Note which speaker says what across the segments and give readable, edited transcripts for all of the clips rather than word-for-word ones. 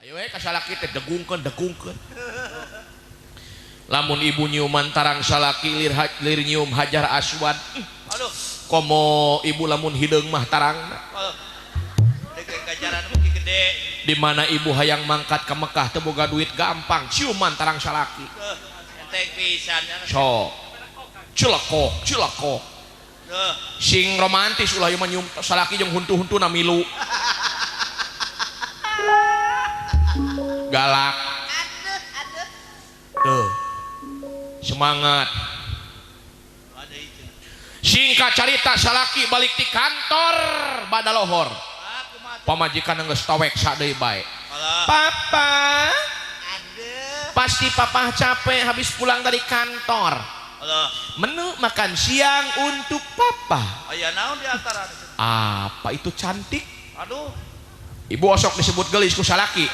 Speaker 1: ayo ka salaki teh degungkeun lamun ibu nyiuman tarang salaki lir nyium hajar aswad
Speaker 2: aduh
Speaker 1: komo ibu lamun hideung mah tarang
Speaker 2: dege gajaran mugi gede
Speaker 1: di mana ibu hayang mangkat ke Mekah teu boga duit gampang ciuman tarang salaki
Speaker 2: enteng pisan
Speaker 1: sok cilekok sing romantis ulah ieu mah nyium salaki jeung huntu-huntuna milu galak tuh semangat singkat cerita salaki balik di kantor bada lohor pamajikan geus towek sadeui bae papa pasti papa capek habis pulang dari kantor menu makan siang untuk papa
Speaker 2: aya naon di antara
Speaker 1: apa itu cantik
Speaker 2: aduh
Speaker 1: ibu osok disebut gelis ku salaki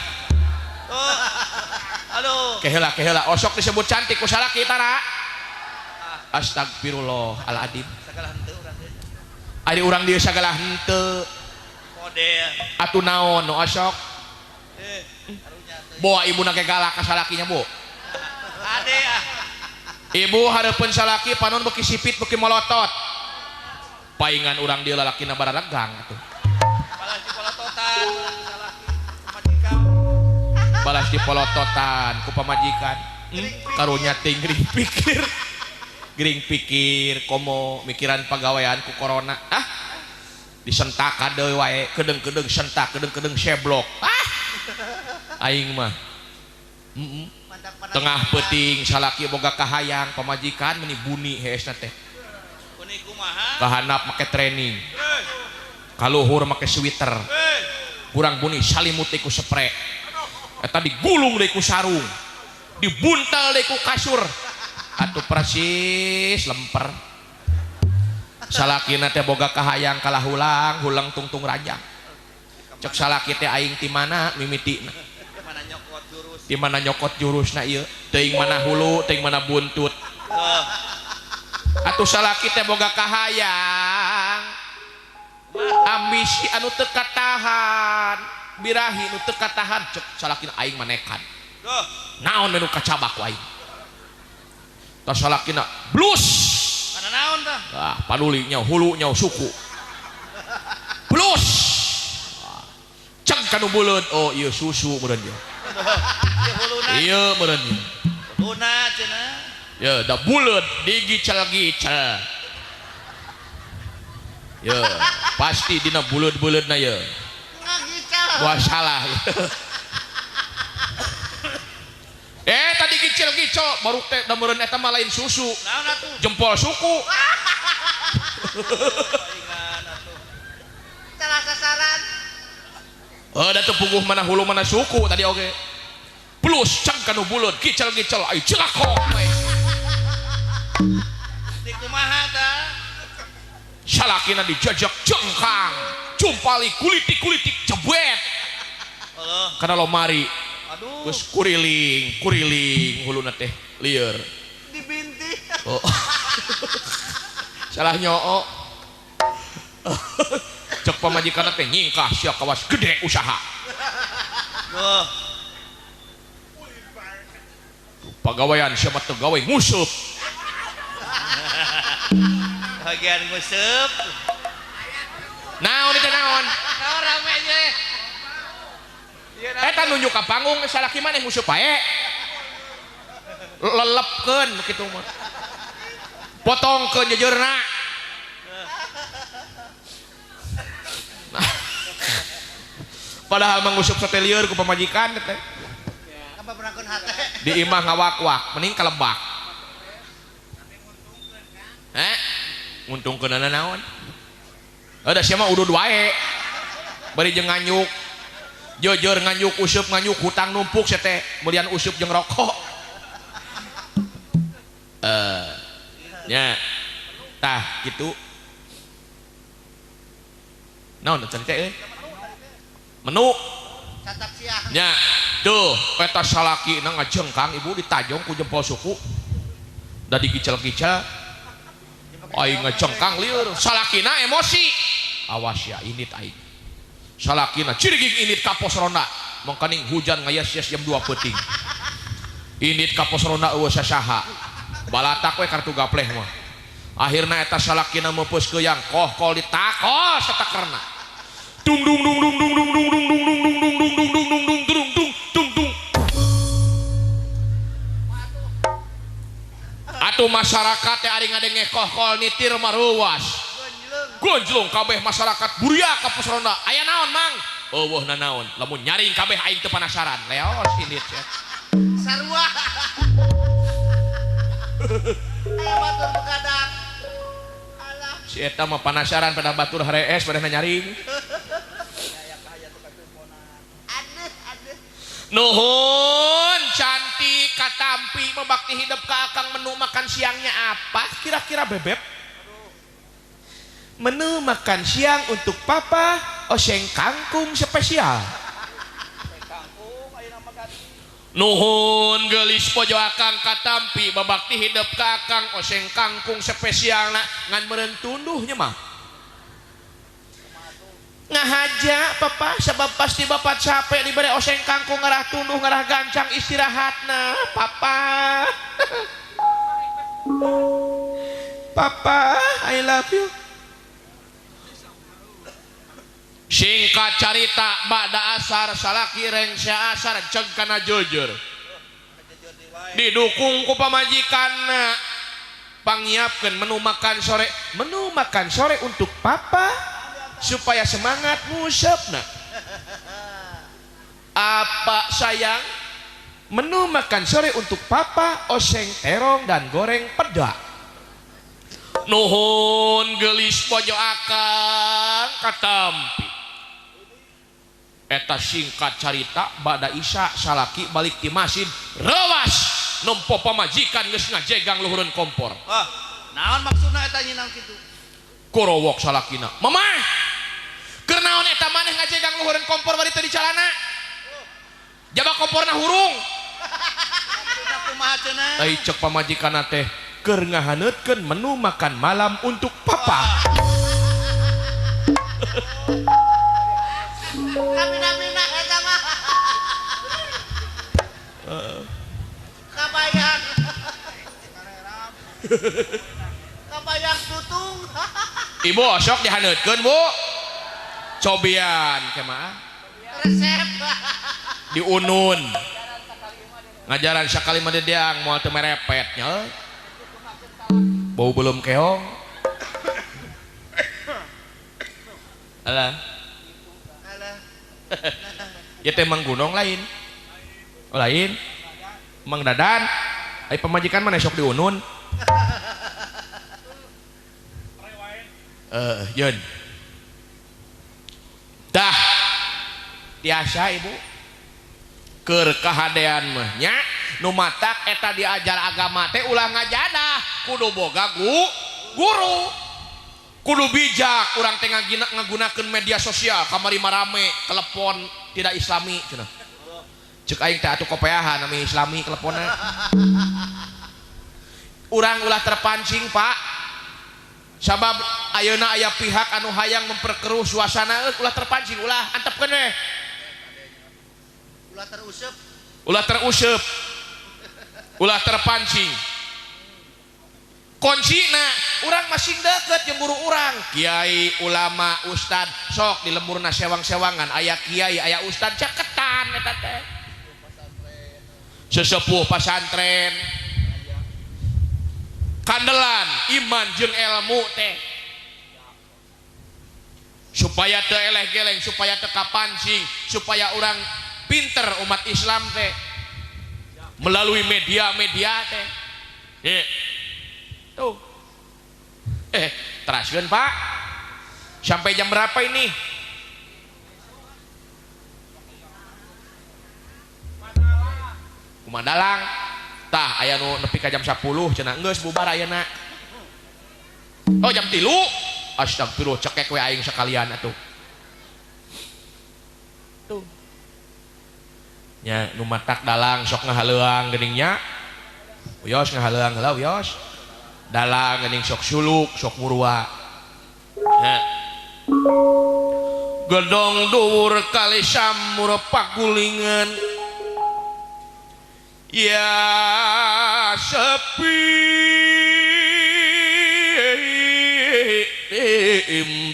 Speaker 2: aduh
Speaker 1: keheula osok disebut cantik ku salaki tara astagfirullahaladzim
Speaker 2: segala henteu urang teh
Speaker 1: ari urang dieu sagala henteu
Speaker 2: kode
Speaker 1: atuh naon nu osok
Speaker 2: karunya teh
Speaker 1: bawa ibu nake galak ka salakinya bu
Speaker 2: ade
Speaker 1: ibu hareupeun salaki panon beuki sipit beuki molotot paingan urang dieu lalakina bararagang atuh
Speaker 2: balas di polototan salaki majikan
Speaker 1: balas di polototan ku pamajikan karunya ting gering pikir komo mikiran pagawean ku corona disentak kadeui wae kedeung-kedeung sentak kedeung-kedeung seblok aing mah tengah peuting salaki boga kahayang pamajikan meuni buni heesna teh
Speaker 2: buni kumaha
Speaker 1: kahandap make training kaluhur make sweater kurang buni salimut deui ku spray eta digulung deui ku sarung dibuntal deui ku kasur atuh persis lemper salakina teh boga kahayang kalah hulang tungtung rajang cek salaki teh aing ti mana mimitina di mana nyokot jurusna ieu teuing mana hulu teuing mana buntut atuh salaki teh boga kahayang ambisi anu teu katahan birahi nu teu katahan cek salakina aing manekan naon menu kacabak ku aing tas salakina blus
Speaker 2: kana naon tah
Speaker 1: paduli nya hulu nya suku blus ceng kanu buleud oh ieu susu meureun ieu ieu meureun ieu
Speaker 2: huluna cenah
Speaker 1: ya da buleud digicel-gicel ya pasti dina buleud-buleudna ya wah salah tadi gicel-gicel baru teh da meureun eta mah lain susu
Speaker 2: naon atuh
Speaker 1: jempol suku
Speaker 2: palingan atuh salah sasaran
Speaker 1: da teu puguh mana hulu mana suku tadi oge plus cang kanu buleud gicel-gicel ai cilakok we
Speaker 2: di kumaha tah
Speaker 1: salakina dijajak jengkang jumpali kulitik cebet kana lomari
Speaker 2: aduh
Speaker 1: geus kuriling huluna teh lieur
Speaker 2: dibinti
Speaker 1: oh. salah nyoo cek pamajikan teh nyingkah sia kawas gede usaha pagawean siapa teu gawe ngusup
Speaker 2: bagian ngusup
Speaker 1: naon itu naon
Speaker 2: rame nya
Speaker 1: eta nunjuk ka panggung salaki maneh ngusup bae lelepkeun kitu mah potongkeun jejeurna padahal mangusuk satelieur ku pamajikan teh
Speaker 2: apa berangkeun hate
Speaker 1: di imah ngawak-wak mending kalebak nguntungkeun naon ada sia mah udud wae bari jeung nganyuk jeur nganyuk usup nganyuk hutang numpuk sia teh mulian usup jeung rokok nya tah kitu naon cerita euy menu
Speaker 2: catak siang
Speaker 1: nya tuh peta salaki na ngajengkang ibu ditajong ku jempol suku da digicel-gicel aing ngajengkang lieur salakina emosi awas ya init aing salakina ciriging init kapos ronda mangkaning hujan ngayas-yas jam 2 peuting indit ka pos ronda eueuh sasaha balatak we kartu gapleh mah akhirna eta salakina meupeus keuyang kohkol ditakos setakerna dung dung dung dung dung dung dung dung dung dung dung dung dung dung dung dung dung dung dung atuh masyarakat teh ari ngadenge kohkol nitir maruwas gonjlung kabeh masyarakat buria ka pos ronda aya naon mang eueuh nanaon lamun nyaring kabeh aing teu panasaran leos indit
Speaker 2: sarua aya batur begadang alah
Speaker 1: si eta mah panasaran pada batur harees pada nyaring nuhun cantik katampi membakti hidup ka akang menu makan siangnya apa kira-kira bebek menu makan siang untuk papa oseng kangkung spesial nuhun gelis pojo akang katampi babakti hidup ka akang oseng kangkung spesial ngan meureun tunduhnya mah ngahaja papa sebab pasti bapak capek diberi oseng kangkung ngarah tunduh ngarah gancang istirahatna papa papa I love you singkat carita bada asar salaki reng asar ceg kana jujur didukung ku pamajikanna pangiapkeun menu makan sore untuk papa supaya semangat ngusapna apa sayang menu makan sore untuk papa oseng terong dan goreng peda nuhun gelis pojo akang katampi eta singkat carita bada isya salaki balik ti masjid rewas nempo pamajikan geus ngajegang luhureun kompor
Speaker 2: naon maksudna eta nyinang kitu
Speaker 1: korowok salakina mamah keur naon eta maneh ngajegang luhureun kompor bari teu dicalana jaba komporna hurung
Speaker 2: maksudna kumaha cenah
Speaker 1: ai cek pamajikanna teh keur ngahaneutkeun menu makan malam untuk papa
Speaker 2: Mina eta mah. Kabayang. Kabayang tutung.
Speaker 1: Ibu sok dihaneutkeun, Bu. Cobian kemah?
Speaker 2: Resep.
Speaker 1: Diunun. Ngajaran sakali mah dedeang moal teu merepet nya. Bau belum keong. Alah. Ya teh Mang Gunong lain. Oh lain. Mang Dadan. Ai pamajikan mana sok diunun. Yeun. Dah. Tiasa Ibu. Keur kahadean mah nya nu matak eta diajar agama teh ulah ngajadah kudu boga guru. Kudu bijak urang teh ngagunakeun media sosial kamari marame telepon tidak islami cenah. Ceuk aing teh atuh kopeahan ami islami teleponna. Urang ulah terpancing, Pak. Sabab ayeuna aya pihak anu hayang memperkeruh suasana ulah terpancing, ulah antepkeun we. Ulah teruseup. Ulah terpancing. Kuncina urang masing deket jeung guru urang kiai ulama ustad sok di lemurna sewang-sewangan aya kiai aya ustad caketan eta teh sesepuh pasantren kandelan iman jeung ilmu teh supaya teu eleh-geleng supaya teu kapancing supaya urang pinter umat Islam teh melalui media-media teh tuh teraskeun Pak sampai jam berapa ini Kumadalang tah aya nu nepi ka jam 10 cenah geus bubar ayeuna oh jam 3 astagfirullah cekek we aing sakalian atuh tuh nya nu matak dalang sok ngahaleuang geuning nya uyos ngahaleuang heula uyos dalang geuning sok suluk sok murwa nah. gedong dhuwur kali samur pagulingan ya sepi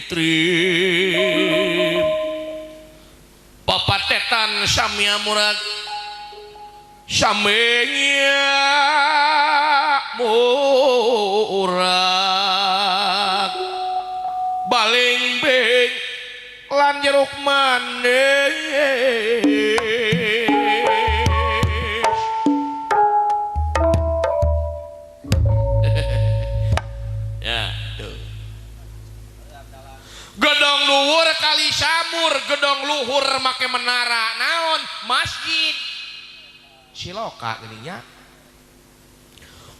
Speaker 1: trim papatetan samia murag samenya murag baling beng lan jeruk manis ya tuh gedong luhur kali samur gedong luhur make menara naon masjid siloka gininya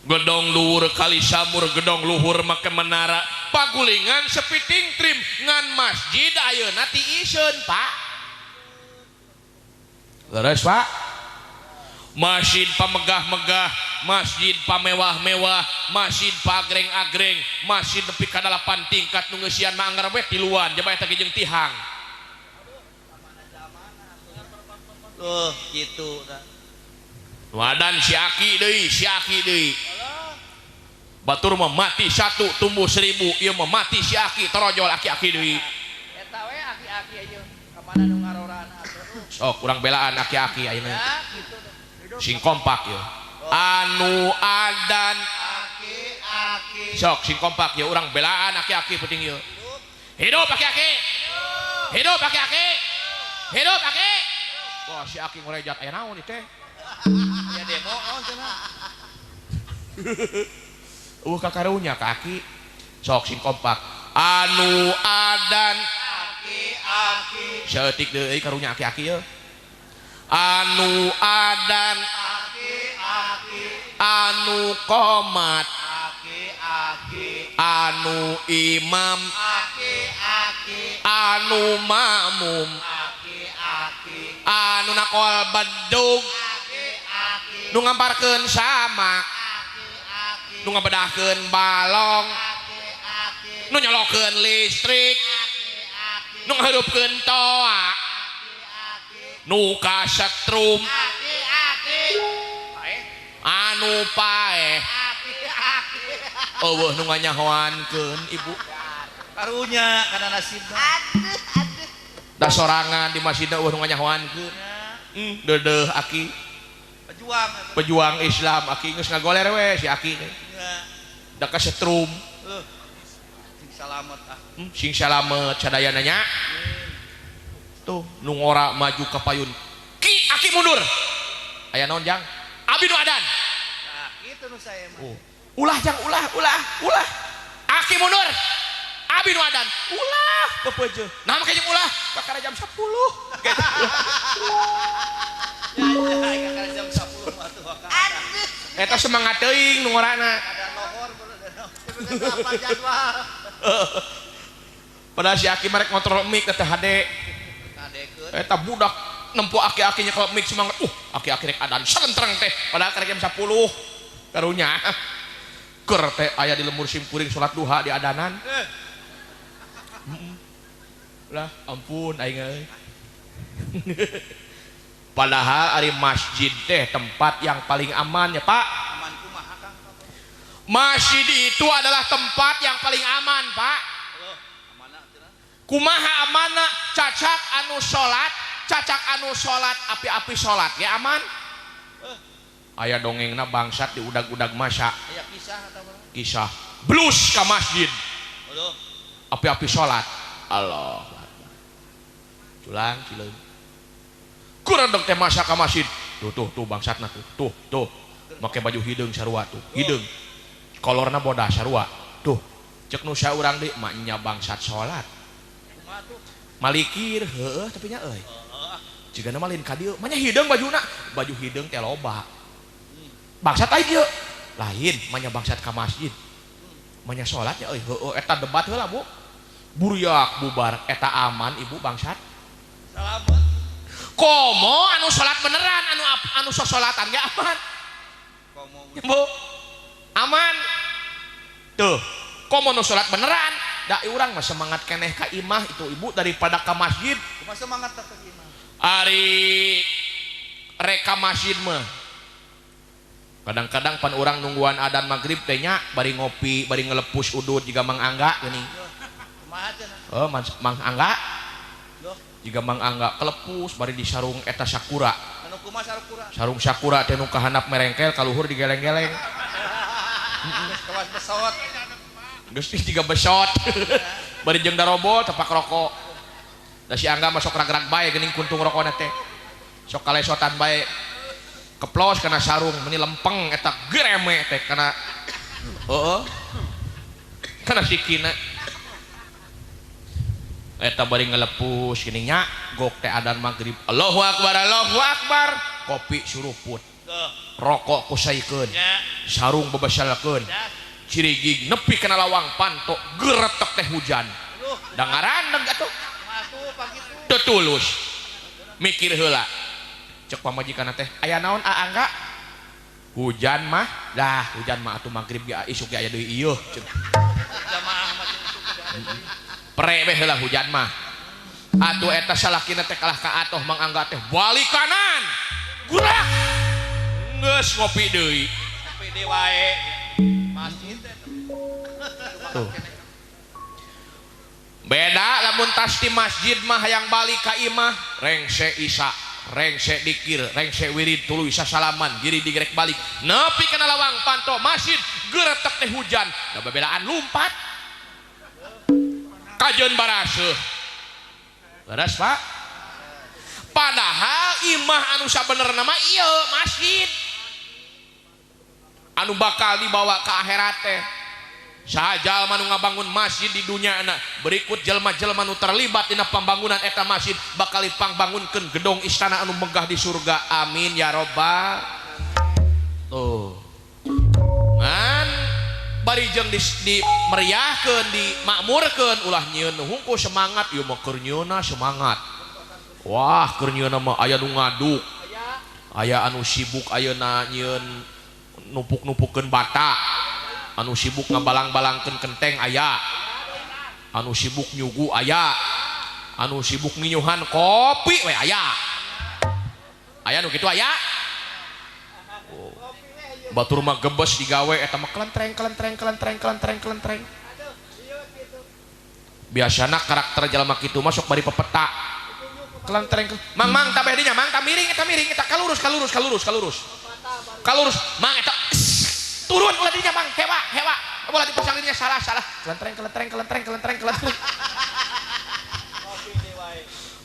Speaker 1: gedong luhur kali samur gedong luhur make menara pagulingan sepiting trim ngan masjid ayeuna ti iseun Pak leres Pak masjid pamegah-megah masjid pamewah-mewah masjid pagreng-agreng masjid nepi ka 8 tingkat nu ngeusian mah anggar we tiluan jaba eta jeung tihang
Speaker 2: tuh gitu
Speaker 1: wadan si aki deui batur mah mati 1 tumbuh 1000 ieu mah mati si aki torojol aki-aki deui
Speaker 2: eta we aki-aki aja ka mana nu ngarorana
Speaker 1: sok urang belaan aki-aki ayeuna
Speaker 2: ya gitu
Speaker 1: sing kompak ya anu adan
Speaker 2: aki-aki
Speaker 1: sok sing kompak ya urang belaan aki-aki penting ya hidup aki-aki hidup aki-aki hidup aki wah si aki ngorejat aya naon ieu teh
Speaker 2: ya demo naon cenah
Speaker 1: kakarunya kaki sok sing kompak anu adan
Speaker 2: aki-aki
Speaker 1: seetik deui karunya aki-aki ya anu adan
Speaker 2: aki-aki
Speaker 1: anu komat
Speaker 2: aki-aki
Speaker 1: anu imam
Speaker 2: aki-aki
Speaker 1: anu makmum
Speaker 2: aki-aki
Speaker 1: anu nakol bedug
Speaker 2: aki-aki
Speaker 1: nu ngamparkeun samak nu ngabedahkeun balong
Speaker 2: aki-aki
Speaker 1: nu nyolokeun listrik nu ngahirupkeun toa nu kasetrum
Speaker 2: aki-aki
Speaker 1: anu paeh
Speaker 2: aki-aki
Speaker 1: eueuh nu nganyahoankeun ibu
Speaker 2: karunya kana nasibna aduh
Speaker 1: da sorangan di masjid eueuh nu nganyahoankeun deudeuh aki pejuang Islam aki geus ngagoler we si aki teh da kasetrum
Speaker 2: sing salamet
Speaker 1: sing salamet sadayana nya tuh nu ngora maju ka payun ki aki mundur aya naon jang abi nu adan
Speaker 2: nah kitu nu saya mah
Speaker 1: ulah jang ulah aki mundur abi nu adan ulah pepeujeuh nah make jeung ulah kakara jam 10
Speaker 2: ya kakara jam 10 mah tuh aduh
Speaker 1: eta semangat teuing nu ngorana
Speaker 2: ada lohor bener apa jadwal
Speaker 1: padahal si aki merek kontrol mic teh hade eta budak nempo aki-akinya kalau mic semangat aki-aki rek adan salentreng teh padahal karek jam 10 karunya keur teh aya di lembur simkuring salat duha di adanan lah ampun aing euy padahal ari masjid teh tempat yang paling aman ya Pak
Speaker 2: aman kumaha Kang
Speaker 1: masjid itu adalah tempat yang paling aman Pak kumaha amana cacak anu salat api-api salat ya aman aya dongengna bangsat di udag-udag masa
Speaker 2: aya kisah atau
Speaker 1: kisah blus ka masjid
Speaker 2: aduh
Speaker 1: api-api salat Allah culang cileun kurang dong teh masa ka masjid tuh bangsatna tuh make baju hideung sarua tuh hideung kolorna bodas sarua tuh cek nu saurang deui mah nya bangsat salat malikir heueuh tapi nya euy jigana malin ka dieu mah nya hideung baju hideung teh loba bangsat ai dieu lain mah nya bangsat ka masjid mah nya salat nya euy heueuh eta debat heula Bu buriak bubar eta aman ibu bangsat
Speaker 2: salamet
Speaker 1: komo anu salat beneran anu sosolatan ge aman
Speaker 2: komo
Speaker 1: Bu aman tuh komo nu salat beneran da urang mah semangat keneh ka imah itu ibu daripada ka masjid.
Speaker 2: Kumaha semangat teh imah.
Speaker 1: Ari reka masjid mah kadang-kadang pan urang nungguan adzan maghrib teh nya bari ngopi bari ngelepus udud jiga Mang Angga geuning.
Speaker 2: Kumaha cenah?
Speaker 1: Oh Mang Angga
Speaker 2: Loh,
Speaker 1: jiga Mang Angga kelepus bari di sarung eta sakura.
Speaker 2: anu kumaha sarukura?
Speaker 1: Sarung sakura teh nu kahandap merengkel kaluhur digeleng-geleng.
Speaker 2: Kawas besot.
Speaker 1: Geus jiga besot. Bari jeung darobol tepak rokok. Da si Angga masuk rag-rag bae geuning kuntung rokona teh. Sok kalesotan bae. Keplos kana sarung meni lempeng eta gereme teh kana heeh. Kana sikina. Eta bari ngelepus geuning nya gok teh adzan maghrib. Allahu akbar, Allahu akbar. Kopi suruput. Rokok kusaikeun. Sarung bebasalkeun. Cirigig nepi kana lawang panto geretek teh hujan. Dangaran atuh.
Speaker 2: Matuh pagitu.
Speaker 1: Teu tulus. Mikir heula. Cek pamajikan teh aya naon Angga? Hujan mah dah hujan mah atuh maghrib ge isuk ge aya deui ieuh
Speaker 2: Jamaah mah isuk.
Speaker 1: Pre we heula hujan mah atuh eta salakina teh kalah ka atoh Mang Angga teh balik kanan gurak geus ngopi deui
Speaker 2: Ngopi deui wae masjid teh
Speaker 1: tuh beda lamun tas di masjid mah hayang balik ka imah rengse isa rengse dikir, rengse wirid tuluy sasalaman, diri digerek balik nepi kana lawang panto masjid geretek teh hujan da babedaan lumpat kajeun baraseuh beres Pak padahal imah anu sabenerna mah ieu masjid anu bakal dibawa ka akhirat teh saha nu ngabangun masjid di dunia anak berikut jelma-jelma nu terlibat dina pembangunan eta masjid bakal dipangbangunkeun gedung istana anu megah di surga amin ya robbal tuh ngan bari jeung di meriahkeun dimakmurkeun ulah nyieun hungkul semangat ieu mah keur nyieunna semangat wah keur nyieunna mah aya nu ngaduk aya anu sibuk ayeuna nyieun numpuk-numpukkeun bata anu sibuk ngabalang-balangkeun kenteng aya anu sibuk nyugu aya anu sibuk nginyuhan kopi we aya nu kitu aya oh. Batur mah gebes digawe eta mah kelentreng biasana karakter jalma kitu masuk bari pepeta kelentreng mang tabeh dinya mang miring eta kalurus mang eta turun ulah dinya mang hewa bola dipasanginnya salah kelentreng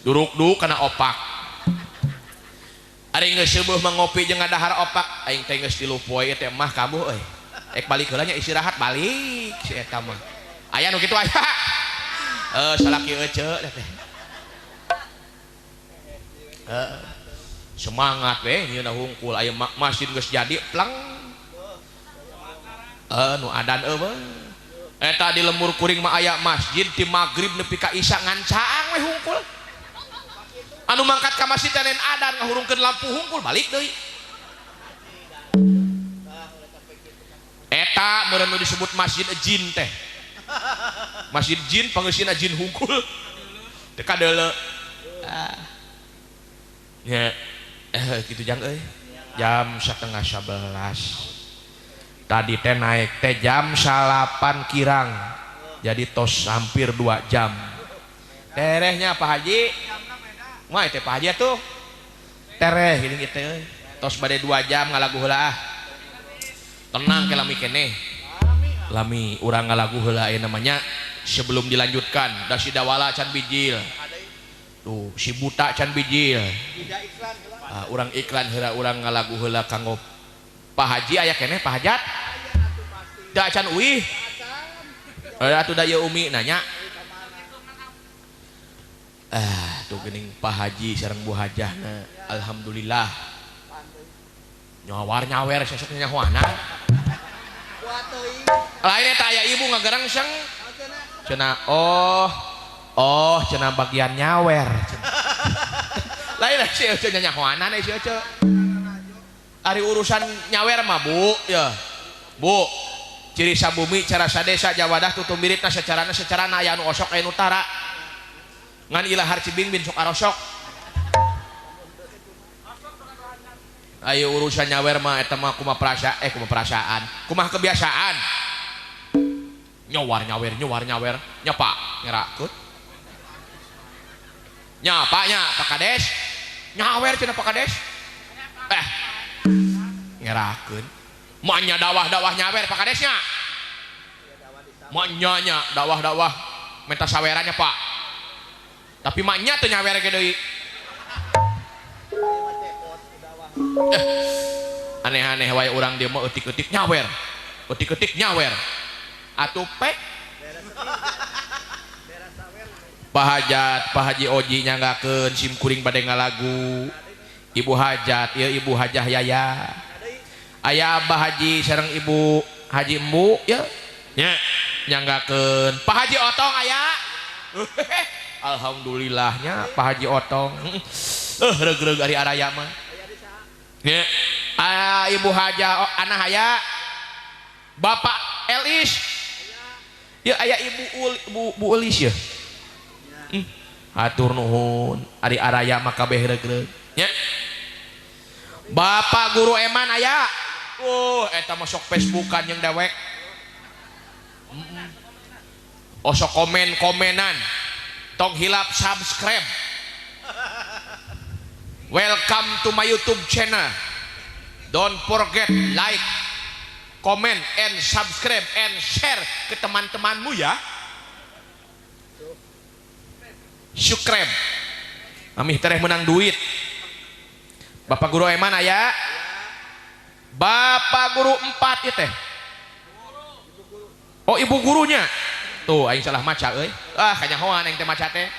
Speaker 1: duruk kana opak ari geus seueuh mengopi jeung ngadahar opak aing teh geus 3 poe teh mah kabuh euy ek balik heula nya istirahat balik si eta mah aya nu kitu aya salaki ece teh semangat we nyieunna hungkul aya masjid geus jadi plang nu adan eueuh eta di lemur kuring mah aya masjid ti magrib nepi ka isya ngancaang we hungkul anu mangkat ka masjid teh adan ngahurungkeun lampu hungkul balik deui eta meureun nu disebut masjid jin teh masjid jin pangeusina jin hungkul teu kadeuleu nya kitu jang euy jam 10:30 tadi teh naik teh jam 8 kirang jadi tos hampir 2 jam terehnya Pak Haji mah teh Pak Haji tuh tereh gini gitu tos bade 2 jam ngalagu heula tenang ke lami keneh lami urang ngalagu heula namanya sebelum dilanjutkan da si dawala can bijil tuh si buta can bijil urang iklan heula urang ngalagu heula kanggo Pak Haji aya keneh Pak Hajat da acan uih atuh da ieu umi nanya tuh geuning Pak Haji sareng Bu Hajahna alhamdulillah nyawar-nyawer sesuk nyahoana lain eta aya ibu ngagerangseng cenah oh cenah bagian nyawer lain si ece nyahoana si ece ari urusan nyawer mah Bu ya Bu ciri sabumi cara sadesa jawadah tutu miripna secarana aya anu osok aya nu tara ngan ilahar cibing bin sok arosok ayo urusan nyawer mah eta mah kumaha perasaan kumaha kebiasaan nyawar nyawer nyapa ngerakeun nyapanya Pak Kades nyawer cenah Pak Kades ngerakeun maknya dawah nyawer Pak Kadesnya maknya dawah minta sawerannya Pak tapi maknya tuh nyawer ke deui aneh-aneh wae urang dia mah eutik-eutik nyawer atuh pek Pak Haji Oji nyanggakeun sim kuring bade ngalagu Ibu Hajat ya Ibu Hajah Yaya aya Abah Haji sareng Ibu Haji Embu ya nyanggakeun Pak Haji Otong aya alhamdulillahnya Pak Haji Otong reug-reug ari araya mah nya Ibu Hajah anak aya Bapak Elis ya aya Ibu Elis ya hatur nuhun ari araya mah kabeh reug-reug nya Bapak Guru Eman aya eta mah sok Facebookan yang dewek osok komenan tong hilap subscribe welcome to my YouTube channel don't forget like comment and subscribe and share ke teman-temanmu ya subscribe amih tereh menang duit Bapak Guru Eman aya Bapak Guru 4 ya teh oh ibu gurunya tuh aing salah maca euy kanyahoan aing teh maca teh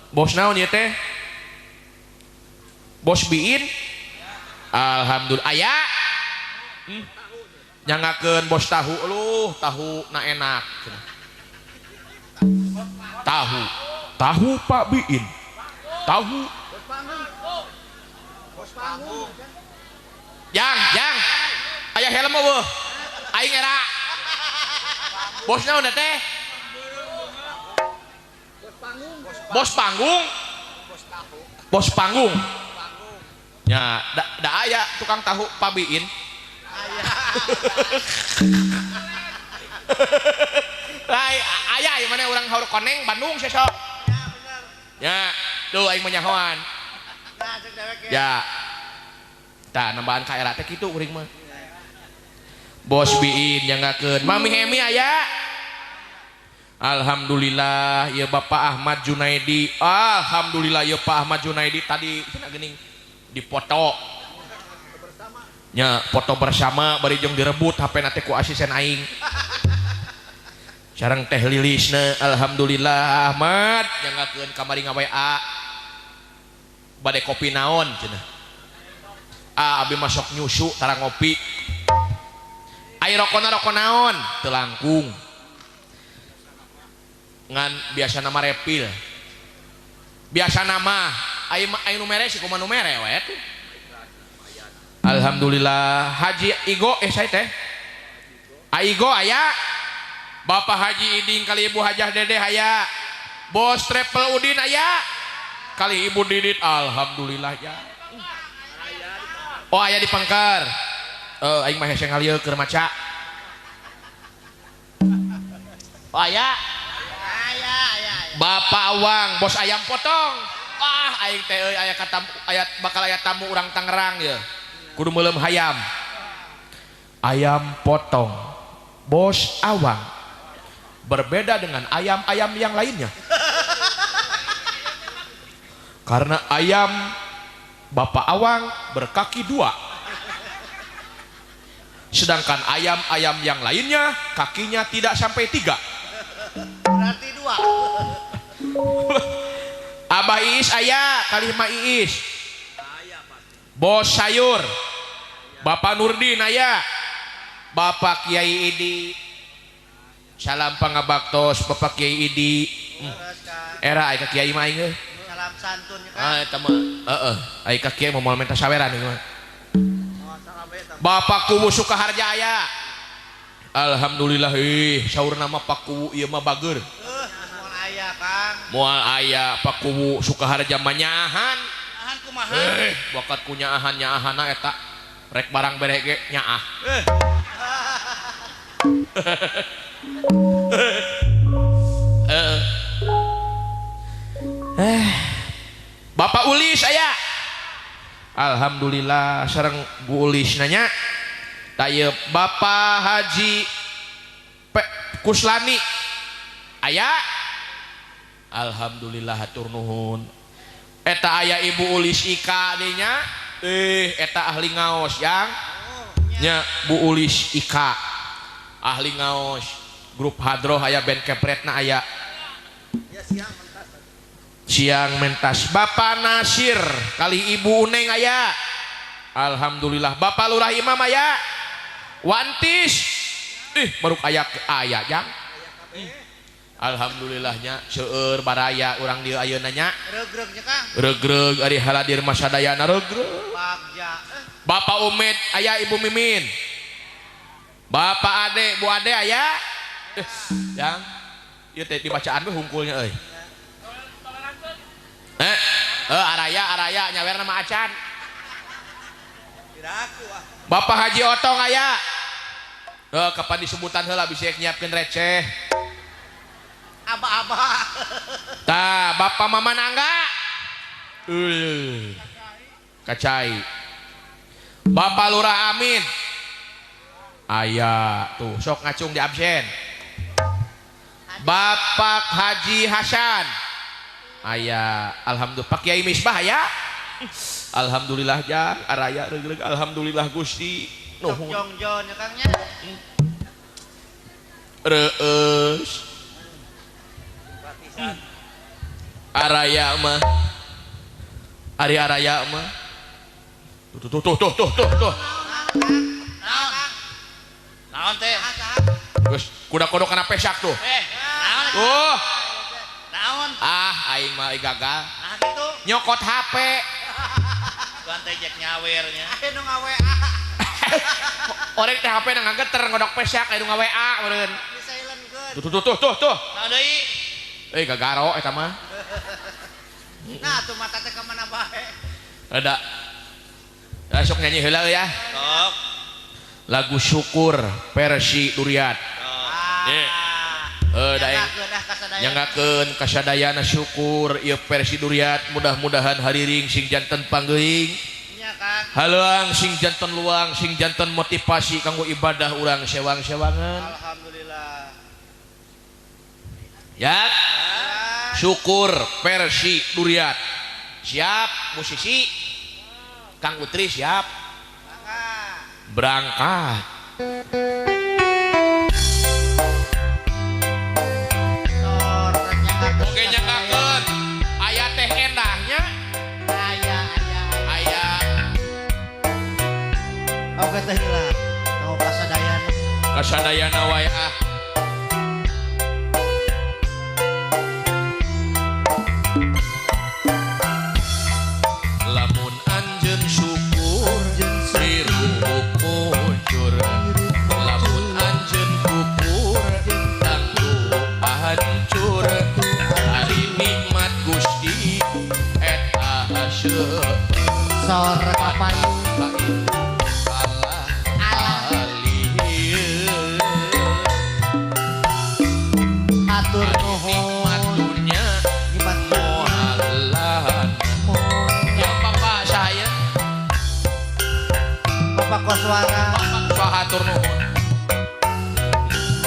Speaker 1: bos naon ieu teh bos biin alhamdulillah aya nyangakeun bos tahu tahu na enak tahu Pak Biin tahu Jang aya helm eueuh aing era bos naon teh bos panggung nya da aya tukang tahu Pak Biin aya ieu mana urang haur koneng Bandung sesok nya tuh aing menyahoan ya tah nambahan ka era teh kitu kuring mah bos Biin nyanggakeun Mami Hemi aya alhamdulillah ya Bapak Ahmad Junaidi alhamdulillah ya Pak Ahmad Junaidi tadi cenah geuning dipoto nya foto bersama bari jeung direbut HP na teh ku asisten aing sareng teh lilisna alhamdulillah Ahmad nyanggakeun kamari nga-WA bade kopi naon cenah abi masuk nyusu tara ngopi ai rokok naon teu langkung ngan biasa nama repil biasa nama ai nu mere si kumaha nu mere we tuh alhamdulillah Haji Igo saya teh Aigo aya Bapak Haji Iding kali Ibu Hajah Dede aya Bos Travel Udin aya kali Ibu Didit alhamdulillah ya oh aya di Pangkar aing mah hese ngalieu keur maca oh aya Bapak Awang bos ayam potong aing teh aya kata bakal aya tamu urang Tangerang ya kudu meuleum hayam ayam potong bos Awang berbeda dengan ayam-ayam yang lainnya karena ayam Bapak Awang berkaki 2 sedangkan ayam-ayam yang lainnya kakinya tidak sampai 3
Speaker 2: berarti 2
Speaker 1: Abah Iis aya kali mah Iis bos sayur Bapak Nurdin aya Bapak Kiai Idi salam pangabaktos Bapak Kiai Idi era aya Kiai mah aing
Speaker 2: salam santun kan
Speaker 1: eta mah ai ka Kiai moal minta saweran ieu mah Bapak Kuwu Sukaharja aya. Alhamdulillah saur nama Pak Kuwu ieu mah bager.
Speaker 2: Moal aya Kang.
Speaker 1: Moal aya Pak Kuwu Sukaharja mah nyaahan.
Speaker 2: Ahan kumaha?
Speaker 1: Bakat ku nyaahan-nyaahana eta rek barang bere ge nyaah. Bapak Ulis aya. Alhamdulillah sareng Bu Ulis nanya. Taya Bapak Haji Kuslani aya. Alhamdulillah hatur nuhun. Eta aya Ibu Ulis Ika dinya. Eta ahli ngaos yang nya Bu Ulis Ika ahli ngaos grup hadroh aya band kepretna aya.
Speaker 2: Ya
Speaker 1: Siang mentas. Bapak Nasir kali Ibu Uneng aya. Alhamdulillah. Bapak Lurah Imam aya. Wantis baru aya jang. Alhamdulillahnya seueur baraya urang dieu ayeuna nya.
Speaker 2: Regreg Kang.
Speaker 1: Regreg ari haladir masadayana regreg.
Speaker 2: Bagja.
Speaker 1: Bapak Umed aya Ibu Mimin. Bapak Ade Bu Ade aya. Yang ieu teh dibacaan we hungkulnya euy. Araya nyawer nama acan. Bapak Haji Otong aya. Kapan disebutan heula bisa nyiapkeun receh.
Speaker 2: Aba-aba.
Speaker 1: Tah Bapak Mama Nangga. Kacai. Bapak Lurah Amin. Aya tuh sok ngacung di absen. Bapak Haji Hasan. Aya. Alhamdulillah. Pak Kiai Misbah aya. Alhamdulillah jang araya regreg. Alhamdulillah Gusti.
Speaker 2: Nuhun. Jongjon ya Kang nya.
Speaker 1: Reus. Araya mah. Ari araya mah. Tuh.
Speaker 2: Naon teh?
Speaker 1: Geus kuda-kuda kana pesak tuh.
Speaker 2: Naon? Naon?
Speaker 1: Aing mah gagal.
Speaker 2: Nah gitu.
Speaker 1: Nyokot HP.
Speaker 2: Tuan teh jek nyawernya. Nu ngawe.
Speaker 1: Orek teh HP na ngageter ngodok pesak anu nga-WA meureun.
Speaker 2: Di silent good.
Speaker 1: Tuh.
Speaker 2: Naon deui?
Speaker 1: Gagaro eta mah.
Speaker 2: Nah, tuh mata teh ka mana bae.
Speaker 1: Ada. Sok nyanyi heula ya.
Speaker 2: Sok.
Speaker 1: Lagu Syukur versi Duriat. Nyanggakeun kasadayana syukur ieu versi Duriat. Mudah-mudahan hariring sing janten panggeuing.
Speaker 2: Nya Kang.
Speaker 1: Haluang sing janten luang sing janten motivasi kanggo ibadah urang sewang-sewangan.
Speaker 2: Alhamdulillah.
Speaker 1: Ya. Syukur versi Duriat. Siap musisi. Kang Utri siap. Berangkat. Oke nyanggakeun aya teh endahnya. Aya.
Speaker 2: Oke teh lah. Mau kasadayana.
Speaker 1: Kasadayana wae ah. Lamun anjeun syukur sirup mujur. Lamun anjeun kukur tanggu hancur. Hari nikmat Gusti eta seueur.
Speaker 2: Sor kapayun. Atur nuhun. Nikmat
Speaker 1: Mohalan. Ya Bapak saya.
Speaker 2: Bapak Koswara.
Speaker 1: Bapak saha atur nuhun.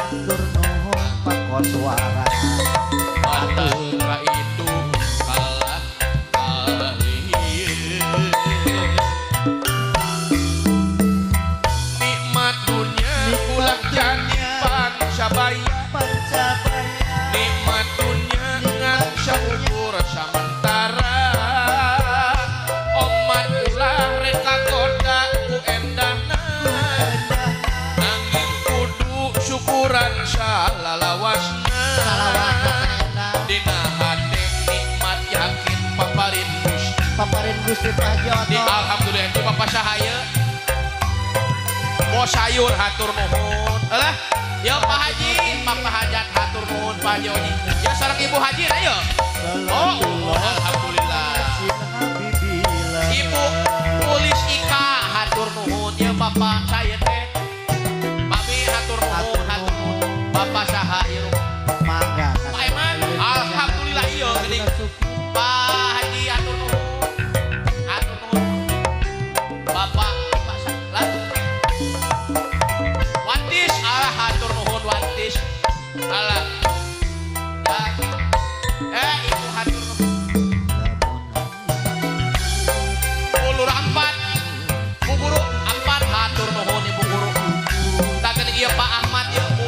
Speaker 2: Atur nuhun Pak Koswara.
Speaker 1: Mata itu kalah kali. Nikmat dunia ulah jadi pancabaya. Nikmat dunia ngan syukur sementara. Omat ulah reka goda ku endahna. Nanging kudu syukuran salalawasna. Dina hati nikmat yakin paparin Gusti.
Speaker 2: Paparin Gusti Prajoto.
Speaker 1: Alhamdulillah itu Bapak sahaya. pos sayur hatur nuhun. Alah, ya Pak Haji, Pak Hajat hatur nuhun Pak Haji. Ya sareng Ibu Haji na ya. Oh, alhamdulillah. Ibu Pulis Ika hatur nuhun ya Bapak saya teh. Mami hatur nuhun, hatur nuhun. Bapak saha ieu.
Speaker 3: Mangga.
Speaker 1: Pak Eman, alhamdulillah iya geuning. Pak Haji hatur nuhun. Hatur nuhun. Bapak Salah. Wantis alah hatur nuhun wantis. Alah. Ibu hatur nuhun. Ulur 4. Bu guru 4 hatur nuhun Ibu guru. Tak geuning ieu Pak Ahmad ieu Bu.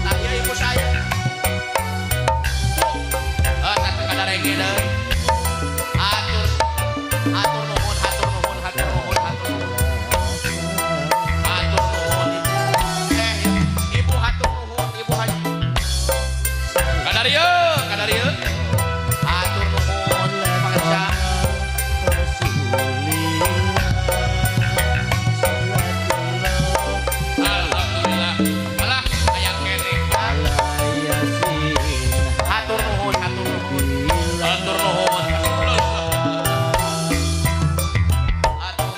Speaker 1: Nah ieu ibu saya. Tak kada rege deui. Hatur nuhun, hatur nuhun, hatur nuhun, hatur nuhun. Hatur nuhun. Ibu hatur nuhun, Ibu Haji. Kadarieu, kadarieu. Hatur nuhun, pangarsa. Alhamdulillah. Alah, aya keneh. Hatur nuhun, hatur nuhun. Hatur nuhun.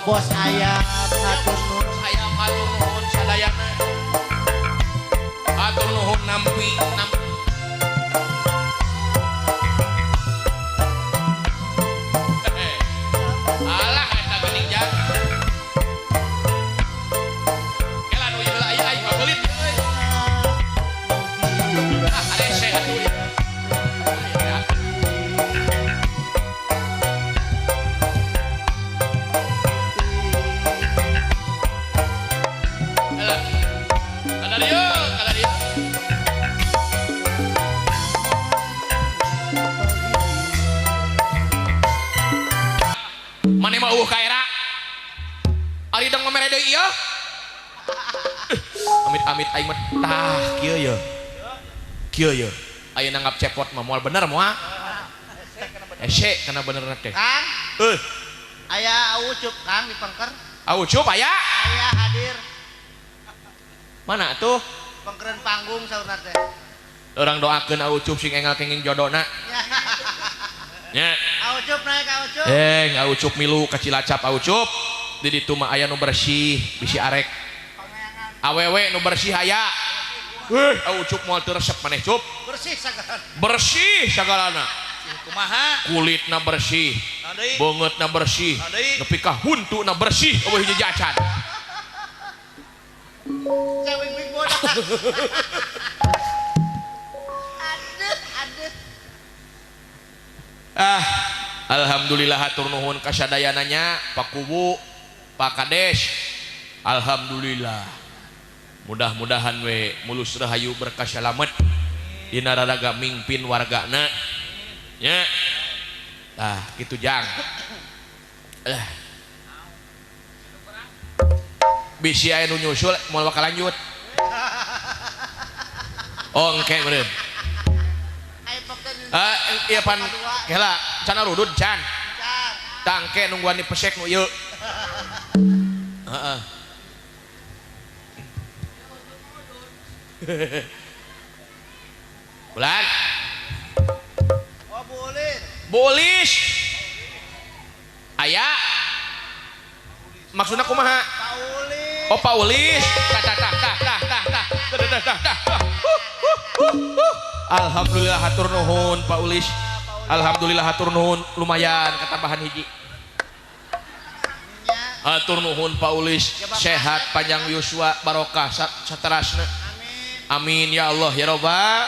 Speaker 3: Bos ayam hatur nuhun.
Speaker 1: Saya hatur nuhun sadayana. Hatur nuhun nampi. Alah eta geuning jang. Kela nu ieu aya aing belit euy. Ade sehat euy. Alah. Kadarieu. Mane mah kaera. Ari deng mamere deui ieu. Amit-amit aing mah tah kieu ye. Kieu ye. Aya nanggap cepot mah moal bener moal. Ese kana bener teh.
Speaker 2: Kang, aya Ucup Kang di pengker.
Speaker 1: Aucup aya?
Speaker 2: Aya hadir
Speaker 1: Mana tuh?
Speaker 2: pengkeren panggung saurna teh.
Speaker 1: Orang doakeun Aucup sing enggal kenging jodona. Nya.
Speaker 2: Ucup naik Ucup.
Speaker 1: Aucup milu ka Cilacap Aucup. Di ditu mah aya nu bersih, bisi arek. Awewe nu bersih aya. Aucup moal teu resep maneh Cup.
Speaker 2: Bersih sagala.
Speaker 1: Bersih sagalana.
Speaker 2: Kumaha?
Speaker 1: Kulitna bersih,
Speaker 2: Deui.
Speaker 1: beungeutna bersih,
Speaker 2: Deui.
Speaker 1: nepi ka huntuna bersih eueuh hiji jacan.
Speaker 2: Cewek big bodak. Aduh.
Speaker 1: Alhamdulillah hatur nuhun kasadayananya Pak Kubu, Pak Kades. Alhamdulillah. Mudah-mudahan we mulus rahayu berkah salamet dina raraga mingpin wargana. Nya. Tah kitu jang. Bisi aya nu nyusul moal bakal lanjut. Oh engke meureun. Iya pan kela can rudud can. Tangke nungguan dipesek nu ieu. Heeh. Bulan.
Speaker 2: Oh boleh.
Speaker 1: Bolis. Aya. Maksudna kumaha?
Speaker 2: Paulis.
Speaker 1: Oh Paulis. Tah. Alhamdulillah hatur nuhun Pak Ulis. Alhamdulillah hatur nuhun lumayan ketambahan hiji. Hatur nuhun Pak Ulis sehat panjang yuswa barokah saterasna. Amin ya Allah ya Rabbal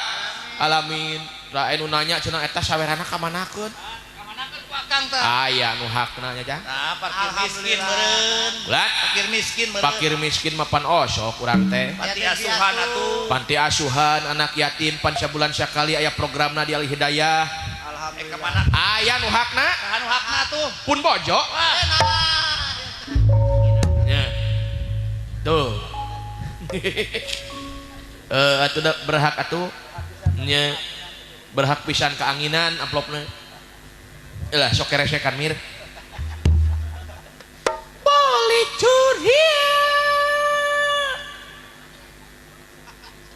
Speaker 1: alamin. Da anu nanya cenah eta sawerana ka manakeun?
Speaker 2: Ka manakeun ku Akang teh?
Speaker 1: Aya nu hakna nya jang.
Speaker 2: Nah, parkir miskin meureun.
Speaker 1: Bulan
Speaker 2: Parkir miskin meureun.
Speaker 1: fakir miskin mapan osok urang teh.
Speaker 2: Panti asuhan atuh.
Speaker 1: Panti asuhan anak yatim pan sabulan sakali aya programna di Al Hidayah.
Speaker 2: Alhamdulillah. Kemana?
Speaker 1: Aya nu hakna
Speaker 2: Anu hakna tuh.
Speaker 1: pun bojo. Ya. Tuh. Atuh da berhak atuh. Nya berhak pisan keanginan amplopna. Lah sok keresekan mir. Boleh curian.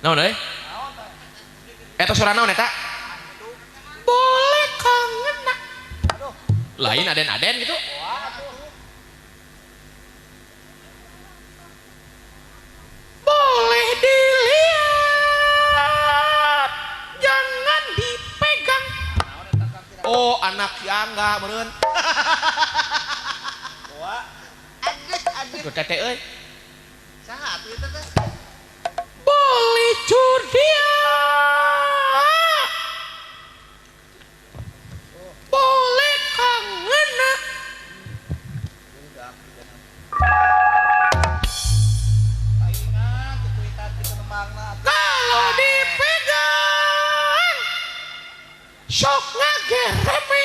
Speaker 1: naon deui eta surah naon eta boleh kangen nak lain aden-aden gitu boleh dilihat jangan dipegang oh anak siangga meureun aduh tete euy
Speaker 2: saha atuh eta teh
Speaker 1: boleh curdia boleh kangen kalau dipegang sok ngagereme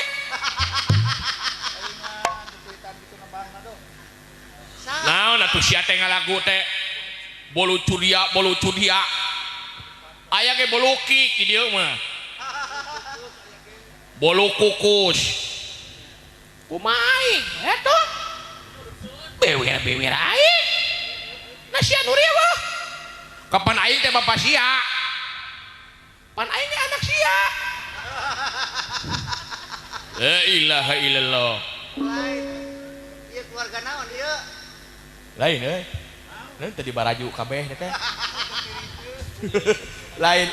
Speaker 1: naon atuh sia teh ngalagu teh bolu cudia aya ge bolu kik di dieu mah bolu kukus kumaha aing eta bewer aing na sia nu rieuh kapan aing teh bapak sia pan aing ge anak sia la ilaha illallah
Speaker 2: lain ieu keluarga naon ieu
Speaker 1: lain euy lain tadi baraju kabeh teh lain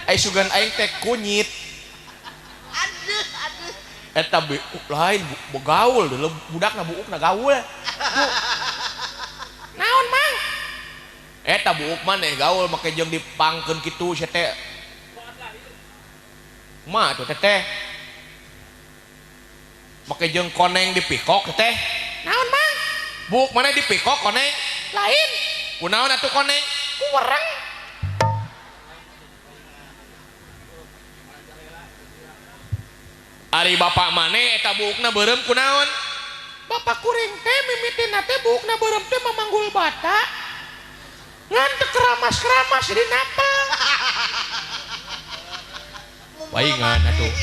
Speaker 1: ai sugan aing teh kunyit
Speaker 2: aduh
Speaker 1: eta lain begaul deuleu budakna buukna gaul naon mang eta buuk maneh gaul make jeung dipangkeun kitu sia teh kumaha atuh teteh make jeung koneng dipikok teh naon mang buuk maneh dipikok koneng lain kunaon atuh koneng ku wereng ari bapak maneh eta buukna beureum kunaon bapak kuring teh mimitina teh buukna beureum teh memanggul bata ngan teu keramas-keramas di napel paingan atuh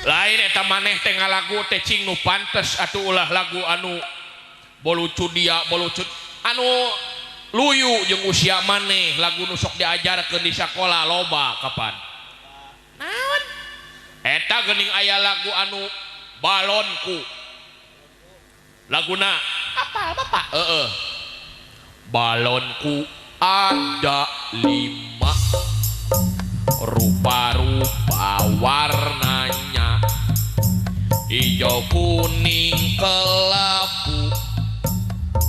Speaker 1: lain eta maneh teh ngalagu teh cing nu pantes atuh ulah lagu anu bolu cudia anu luyu jeung usia maneh lagu nu sok diajarkeun di sakola loba kapan naon eta geuning aya lagu anu balonku laguna apal bapak balonku ada 5 rupa-rupa warnanya hijau kuning kelabu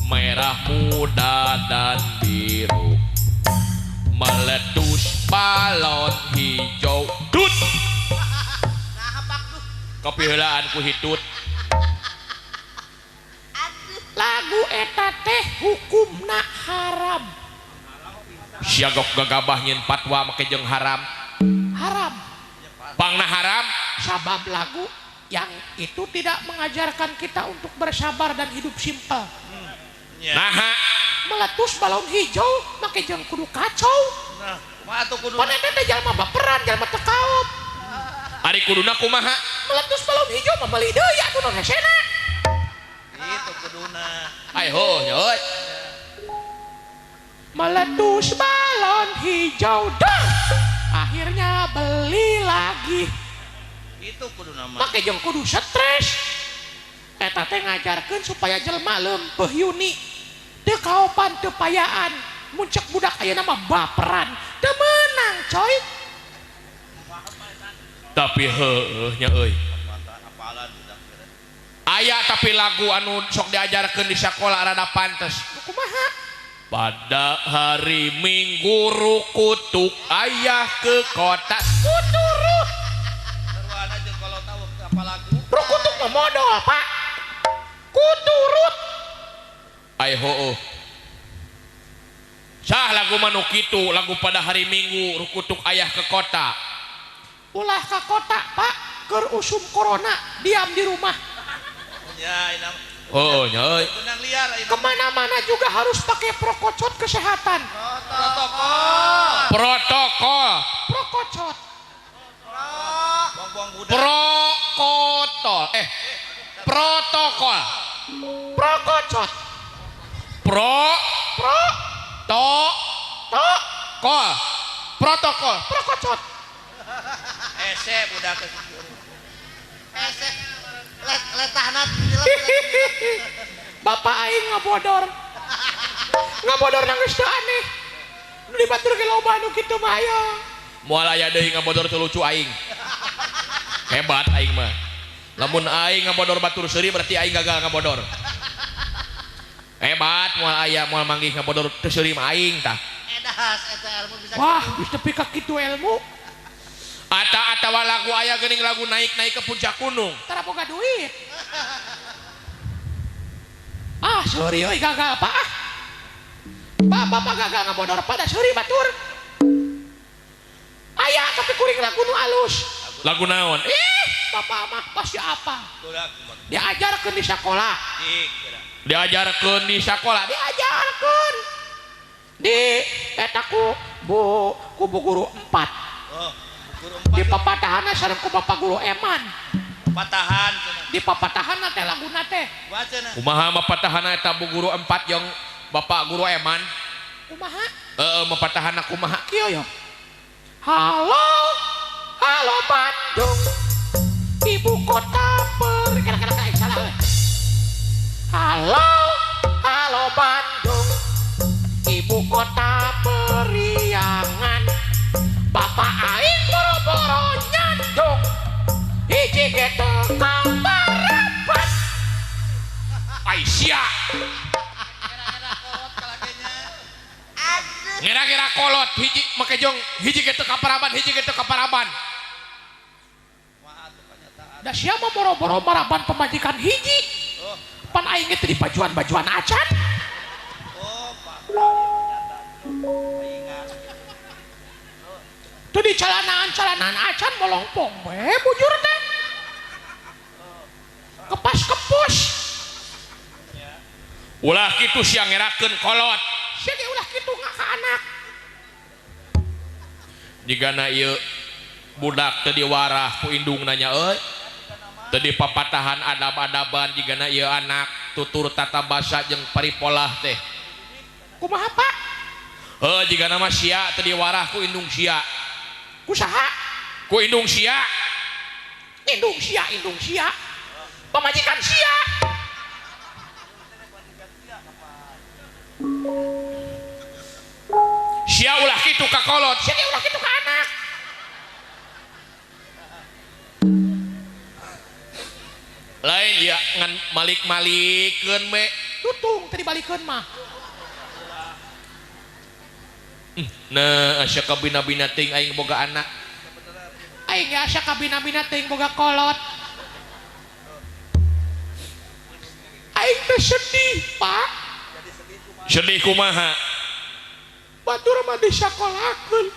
Speaker 1: merah muda dan biru meletus balon hijau dut kepiheulaan ku hitut lagu eta teh hukumna haram siagok gagabah nyin fatwa make jeung haram bangna haram sabab lagu yang itu tidak mengajarkan kita untuk bersabar dan hidup simpel nah meletus balon hijau make jeung kudu kacau
Speaker 2: nah kumaha atuh kudu
Speaker 1: pan eta teh jalma baperan jalma teu kaot ari kuduna kumaha meletus balon hijau mah meuli deui atuh nu hesena
Speaker 2: itu kuduna
Speaker 1: ayo nyoy meletus balon hijau dah akhirnya beli lagi
Speaker 2: itu kuduna mah
Speaker 1: make jeung kudu stres eta teh ngajarkeun supaya jelema leumpeuh yuni teu kaopan teu payaan mun cek budak ayeuna mah baperan teu meunang coy tapi heueuh nya euy aya tapi lagu anu sok diajarkeun di sakola rada pantes kumaha pada hari Minggu rukutuk ayah ke kota kuturut
Speaker 2: sarwana jeung kalau tahu apa lagu
Speaker 1: rukutuk mah modal pak kuturut ai heueuh sah lagu manu kitu lagu pada hari Minggu rukutuk ayah ke kota ulah ke kota pak keur usum corona diam di rumah
Speaker 2: ya inam
Speaker 1: oh nyoy
Speaker 2: benang liar
Speaker 1: kemana-mana juga harus pakai prokocot kesehatan protokol prokocot
Speaker 2: buang-buang budak
Speaker 1: prokotol protokol prokocot pro prokocot.
Speaker 2: Ese budak ke
Speaker 3: Esek letahna
Speaker 1: Bapak aing ngabodor. Ngabodor nang geus teu aneh. Nu dibatur ge loba nu kitu mah aya. Moal aya deui ngabodor teu lucu aing. Hebat aing mah. Lamun aing ngabodor batur seuri berarti aing gagal ngabodor. Hebat moal aya moal manggih ngabodor teu seuri mah aing tah.
Speaker 3: edas eta ilmu bisa.
Speaker 1: Wah, geus tepi ka kitu ilmu. Atawa lagu aya geuning lagu naik-naik ke puncak gunung. Tara boga duit. Sorry euy gagal Pak. Bapak gagal ngabodor pada sorry batur. Aya tapi kuring lagu nu alus. Lagu naon? Bapak mah pasti apa? Diajarkeun di sekolah. Diajarkeun di sekolah, diajarkeun. Di eta ku guru 4. Di papatahan sareng ku Bapak Guru Eman.
Speaker 2: Patahan
Speaker 1: Di papatahan teh laguna teh.
Speaker 2: wacana.
Speaker 1: Kumaha mapatahan eta Bu Guru 4 yang Bapak Guru Eman? Kumaha? Mapatahan kumaha kieu yo. Halo Bandung, ibu kota kira-kira salah we. Halo Bandung, ibu kota periangan. Bapak aing boro-boro nyandung hiji ge teu kabarapan. Aisyah ngira-ngira kolot hiji make jong hiji ge teu kaparaban hiji ge teu kaparaban. Da sia mah boro-boro maraban pemajikan hiji. Pan aing teh di bajuan-bajuan acan. Tuh di calanaan acan molongpong we bujur teh. Kepas-kepus. Ulah kitu sia ngerakeun kolot. Sia ge ulah kitu ngaka anak. Digana ieu budak teu diwarah ku indung nanya euy. Teu dipapatahan adab-adaban jigana ieu anak tutur tata basa jeung paripolah teh. Kumaha Pak? Jigana mah sia teu diwarah ku indung sia. Kusaha? Ku indung sia. Indung sia. Pamajikan sia. Sia ulah kitu ka kolot, sia ulah kitu ka anak. Lain ya ngan malik-malikeun we. Tutung teu dibalikeun mah. Nah, asya kabina-bina ting aing boga anak. Aing asya kabina-bina ting boga kolot. Aing teh sedih, Pak. Sedih kumaha? Batur mah disakolakeun.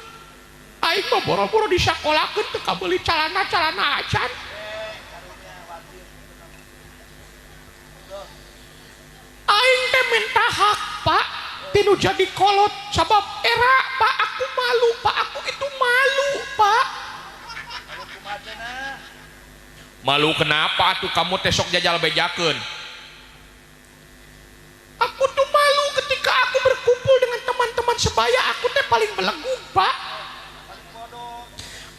Speaker 1: Aing mah boro-boro disakolakeun teu kabeuli calana-calana acan. Aing teh minta hak, Pak. Tinu jadi kolot sabab era Pak aku malu Pak aku itu malu Pak. Malu kenapa tuh kamu tesok jajal bejakeun? Aku tuh malu ketika aku berkumpul dengan teman-teman sebaya aku teh paling belenggu Pak.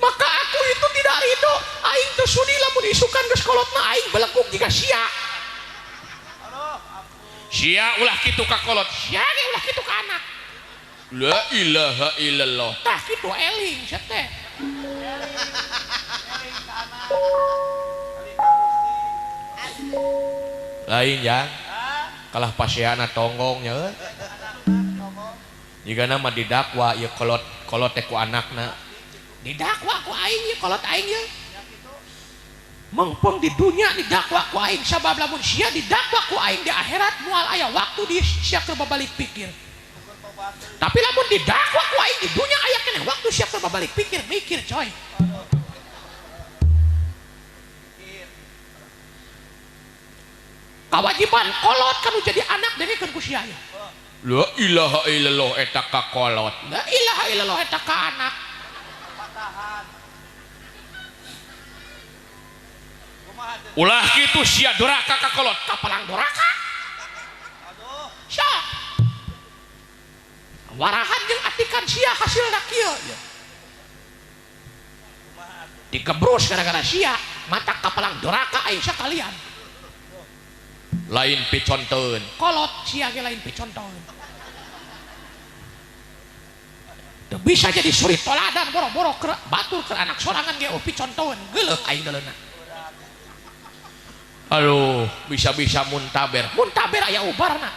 Speaker 1: Maka aku itu tidak ridho aing teu sudi lamun isukan geus kolotna aing belenggu jika sia. Sia ulah kitu ka kolot, sia ge ulah kitu ka anak. La ilaha illallah. Tah kitu eling sia teh. Lain ya. Kalah paseana tonggong nya euy. Jigana mah didakwa ieu kolot teh ku anakna. Didakwa ku aing ieu kolot aing ieu. Mengpeng di dunia didakwa ku aing sabab lamun sia didakwa ku aing di akhirat moal aya waktu di sia keur babalik pikir. Tapi lamun didakwa ku aing di dunia aya keneh waktu sia keur babalik pikir mikir coy. Kewajiban kolot kanu jadi anak dengekeun ku sia ya. La ilaha illallah eta ka kolot. La ilaha illallah eta ka anak. Ulah kitu sia doraka ka kolot kapalang doraka. Sia warahan jeung atikan sia hasilna kieu. digebrus gara-gara sia mata kapalang doraka aing sakalian lain piconteun kolot sia ge lain piconteun teu bisa jadi suri toladan boro-boro ke batur ke anak sorangan ge piconteun geuleuh aing daleuna aduh bisa-bisa muntaber aya ubarna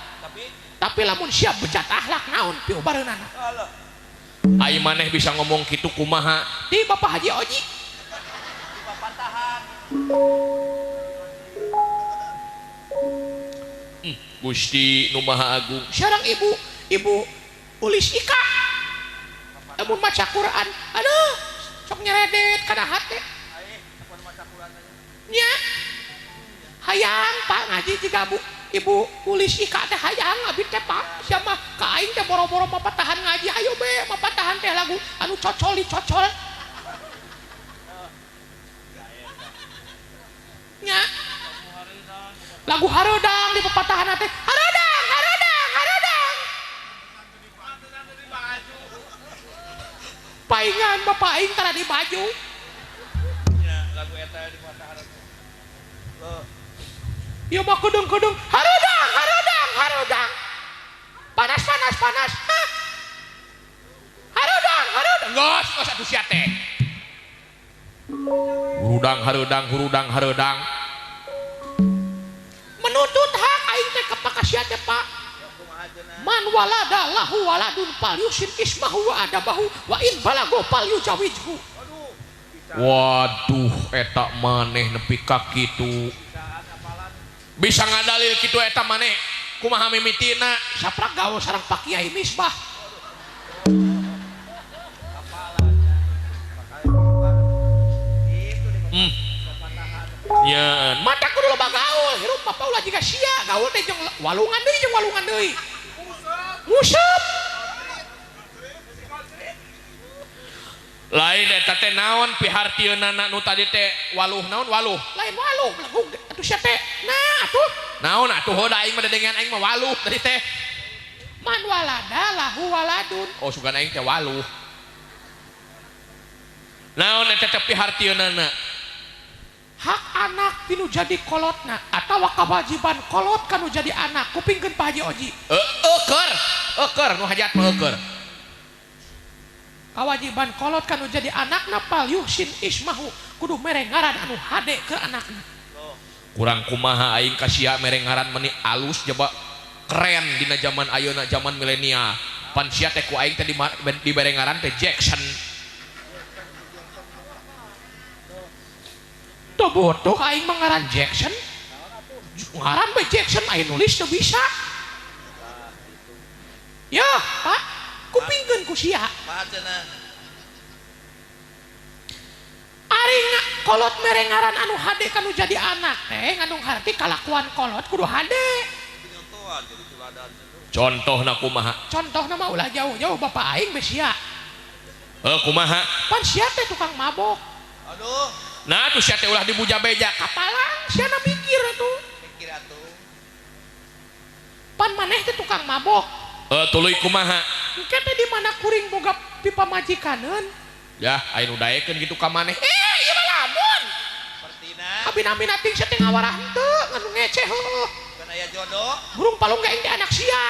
Speaker 1: tapi lamun siap bejat akhlak naon pi ubareunana ai maneh bisa ngomong kitu kumaha di Bapak Haji Oji Gusti Nu Maha Agung sareng ibu Ulis Ika lamun maca Quran aduh sok nyeredet kana hate nya hayang Pak ngaji jiga ibu Ulis Ika teh hayang abi teh Pak siapa ka aing teh boro-boro mapatahan ngaji ayo be mapatahan teh lagu anu cocol dicocol nya lagu hareudang di pepatahan teh hareudang paingan bapak aing tara di baju
Speaker 2: nya lagu eta di pepatahan
Speaker 1: ieu mah kedeng-kedeng hareudang panas hah hareudang geus atuh sia teh hurudang menuntut hak aing teh ka pakasia teh Pak man walada lahu waladun fal yusin ismahu wa adabahu wa in balago fal yujawijhu waduh eta maneh nepi ka kitu bisa ngadalil kitu eta maneh kumaha mimitina saprak gaul sareng Pak Kiai Misbah ya mata kudu loba gaul hirup apa ulah jiga sia gaul teh jeung walungan deui musep lain eta teh naon pihartieunana nu tadi teh waluh naon waluh lain waluh lagu atuh sia teh nah atuh naon atuh hoda aing mah dedengan aing mah waluh tadi teh man walada lahu waladun oh sugan aing teh waluh naon eta teh pihartieunana hak anak tinu jadi kolotna atawa kewajiban kolot kanu jadi anak kupingkeun Pak Haji Oji euker nu hajat mah euker kewajiban kolot kanu jadi anakna pal yuhsin ismahu kudu mere ngaran anu hade ke anakna kurang kumaha aing ka sia mere ngaran meni alus jaba keren dina zaman ayeuna zaman milenial pan sia teh ku aing teh dibere ngaran teh Jackson tuh bodoh aing mengaran Jackson ngaran be Jackson aing nulis tuh bisa ya Pak kupingkeun ku sia ari kolot mere ngaran anu hade kanu jadi anak teh ngandung harti kalakuan kolot kudu hade contohna kumaha contohna mah ulah jauh-jauh Bapak aing be sia kumaha pan sia teh tukang mabok aduh nah tuh sia teh ulah dibuja beja kapalang sia na mikir atuh pan maneh teh tukang mabok tuluy kumaha engke teh di mana kuring boga pipa majikaneun ya ayeuna daekeun kitu ka maneh ieu mah lamun sapertina abina-abina ting sia teh ngawarah henteu nganu ngeceh heuh kan aya jodoh burung palung ge teh anak sia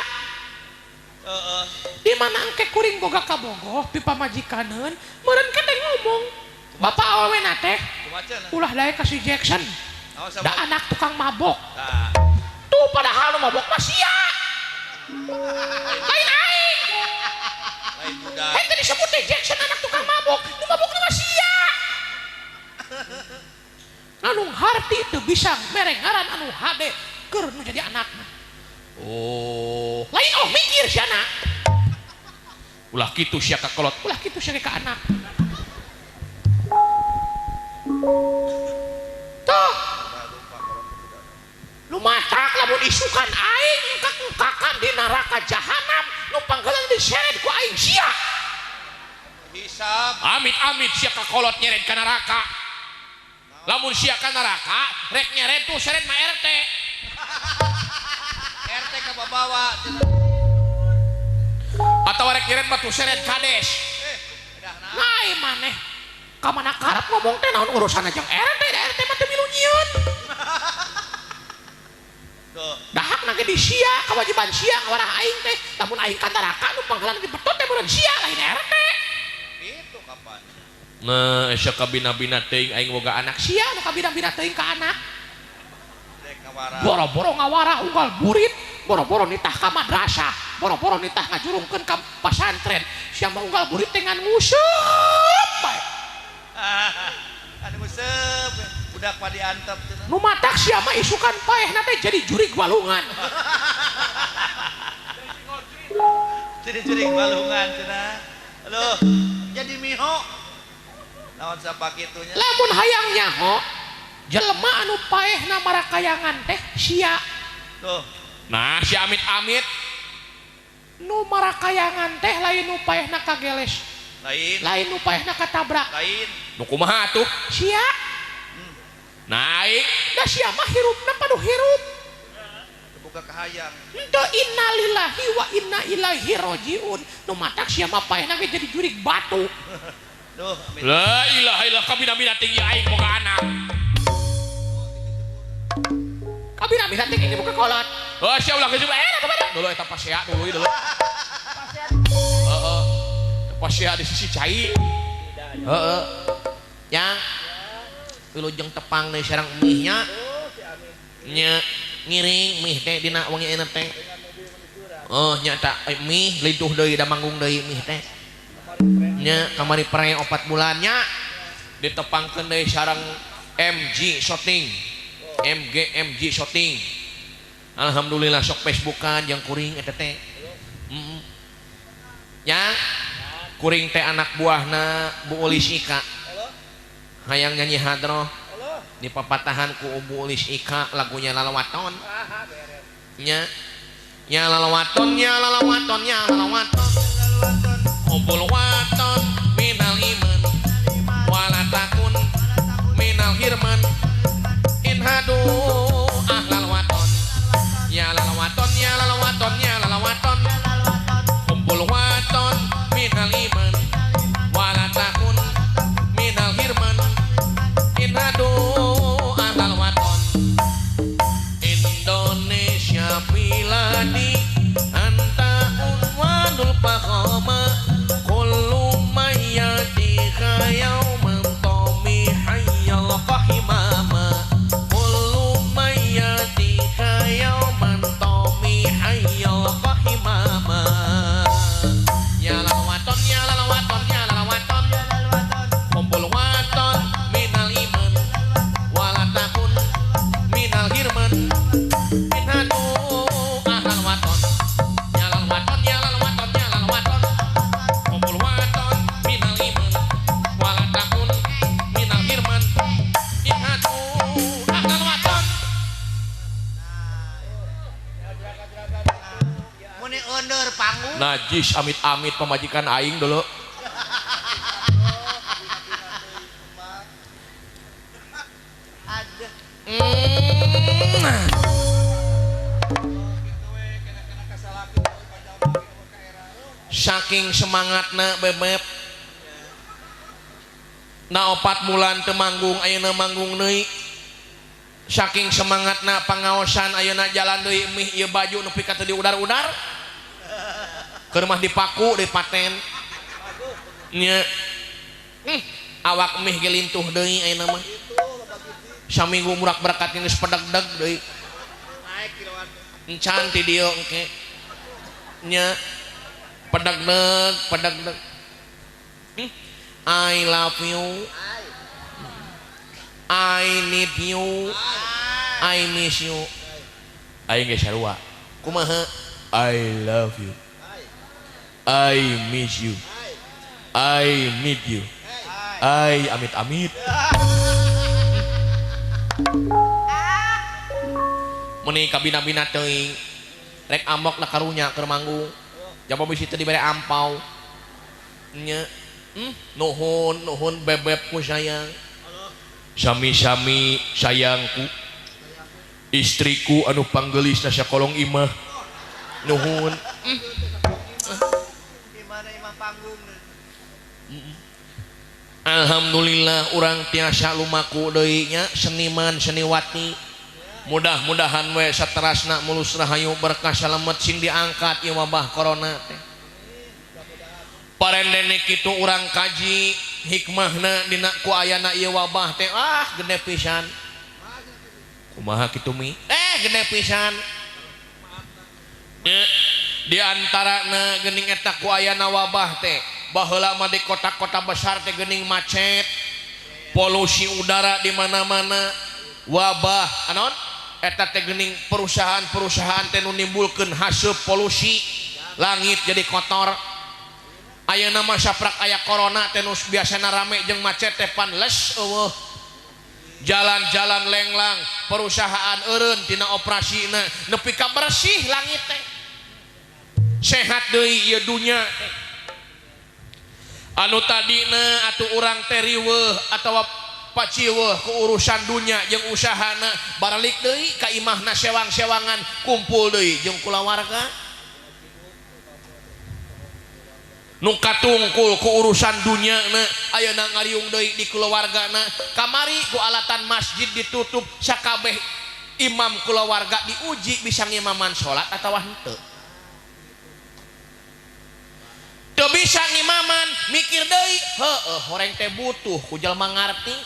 Speaker 1: di mana engke kuring boga kabogoh pipa majikaneun meureun ke teh ngomong Bapak awena teh ulah daek kasih Jackson da anak tukang mabok tuh padahal nu mabok mah sia lain aing teh disebut teh Jackson anak tukang mabok nu mabok mah sia anu harti teu bisa mere ngaran anu hade keur nu jadi anakna oh lain mikir sia na ulah kitu sia ka kolot ulah kitu sia ka anak tuh lu matak lamun isukan aing engkak-engkakan di neraka jahanam nu panggeuleuh diseret ku aing sia hisab amit-amit sia ka kolot nyeret ka neraka lamun sia ka neraka rek nyeret tuh seret mah RT RT ka babawa atau rek nyeret mah tuh seret kades ngai maneh kamana karep ngomong teh naon urusan jeung RT mah teu milu nyieun
Speaker 2: Tuh.
Speaker 1: dahak nage di sia kewajiban sia ngawarah aing teh lamun aing ka neraka nu panggalan di betot teh meureun sia lain RT
Speaker 2: Itu kapan?
Speaker 1: nah sia kabina-bina teuing aing boga anak sia nu kabina-bina teuing ka anak
Speaker 2: Dek ngawara.
Speaker 1: boro-boro ngawarah unggal burit boro-boro nitah ka madrasah boro-boro nitah ngajurungkeun ka pasantren sia mah unggal burit teh ngan nguseup bae
Speaker 2: Anu museup budak pa diantep cenah.
Speaker 1: nu matak sia mah isukan paehna teh jadi jurig walungan
Speaker 2: Jadi jurig balungan cenah. Halo, jadi miho. Naon sapakitunya?
Speaker 1: lamun hayang nyaho jelema anu paehna marakayangan teh sia
Speaker 2: Tuh.
Speaker 1: nah si amit-amit nu marakayangan teh lain nu paehna kageles lain nu paehna katabrak
Speaker 2: Lain.
Speaker 1: nu kumaha atuh sia naik da sia mah hirupna padu hirup
Speaker 2: Buka kahayang.
Speaker 1: henteu innalillahi wa inna ilaihi rajiun nu matak sia mah paehna ge jadi jurig batu
Speaker 2: Duh, amin.
Speaker 1: la ilaha illallah kabina-bina tinggi aing boga anak kabina-bina tinggi ini buka kolot oh sia ulah geus dulu eta pasea dulu heeh pasea di sisi cai heeh yang wilujeng tepang deui sareng mihnya nya ngiring mih teh dina wengi euneu teh oh nya tak mih lintuh deui da manggung deui mih teh nya kamari pereng 4 bulannya ditepangkeun deui sareng MG shooting MG shooting alhamdulillah sok Facebookan jeung kuring eta teh nya kuring teh anak buahna Bu Ulis Ika hayang nyanyi hadroh di papatahan ku Bu Ulis Ika lagunya lalawaton nya lalawaton kumpul waton minal iman wala takun minal hirman in hadu ahlal waton ya lalawaton kumpul waton minal iman wala takun minal hirman in hadu ahlal waton Indonesia biladi anta unwadul fakhama kullu mayyati yauman tami hayyal qahimama kullu mayyati yauman tami hayyal qahimama ya lalawaton kumpul waton minal iman wala takun minal hirman in hadu ahlal waton ya lalawaton kumpul waton minal iman wala takun minal hirman in hadu ahlal waton
Speaker 3: Muni undur panggung.
Speaker 1: najis amit-amit pemajikan aing dulu
Speaker 3: Aduh.
Speaker 1: saking semangatna bebeb na 4 bulan teu manggung ayeuna manggung deui saking semangatna pangaosan ayeuna jalan deui mih ieu baju nepi ka teu diudar-udar keur mah dipaku di paten nya awak mih ge lintuh deui ayeuna mah saminggu murak berkat geus pedeg-deg deui
Speaker 3: Naik kiloan.
Speaker 1: encan ti dieu engke nya pedeg-deg I love you I need you I miss you aing ge sarua kumaha I love you I miss you I need you I amit-amit meni kabina-bina teuing rek ambok na karunya keur manggung japa bisi teu dibere ampau nya nuhun bebebku sayang sami-sami sayangku istriku anu panggelis na sakolong imah nuhun
Speaker 3: Gimana imam panggung?
Speaker 1: Alhamdulillah urang tiasa lumaku deui nya seniman seniwati. Mudah-mudahan we saterasna mulus rahayu berkah salamet sing diangkat ieu wabah corona teh. Parendene kitu urang kaji hikmahna dina ku ayana ieu wabah teh gede pisan. Kumaha kitu mi? Gede pisan. Di antarana geuning eta ku ayana wabah teh baheula mah di kota-kota besar teh geuning macet, polusi udara di mana-mana, wabah anon eta teh geuning perusahaan-perusahaan teh nu nimbulkeun haseup polusi, langit jadi kotor. Ayeuna mah saprak aya corona teh nu biasana rame jeung macet teh pan les eueuh. Jalan-jalan lenglang, perusahaan eureun tina operasina nepi ka bersih langit teh. Sehat deui ieu dunya teh. Anu tadina atuh urang teh riweuh atawa paciweuh ku urusan dunya jeung usahana baralik deui ka imahna sewang-sewangan kumpul deui jeung kulawarga nu katungkul ku urusan dunyana ayeuna ngariung deui di kulawargana kamari ku alatan masjid ditutup sakabeh imam kulawarga diuji bisa ngimaman salat atawa henteu. Teu bisa ngimaman mikir deui horeng teh butuh ku jalma ngarti.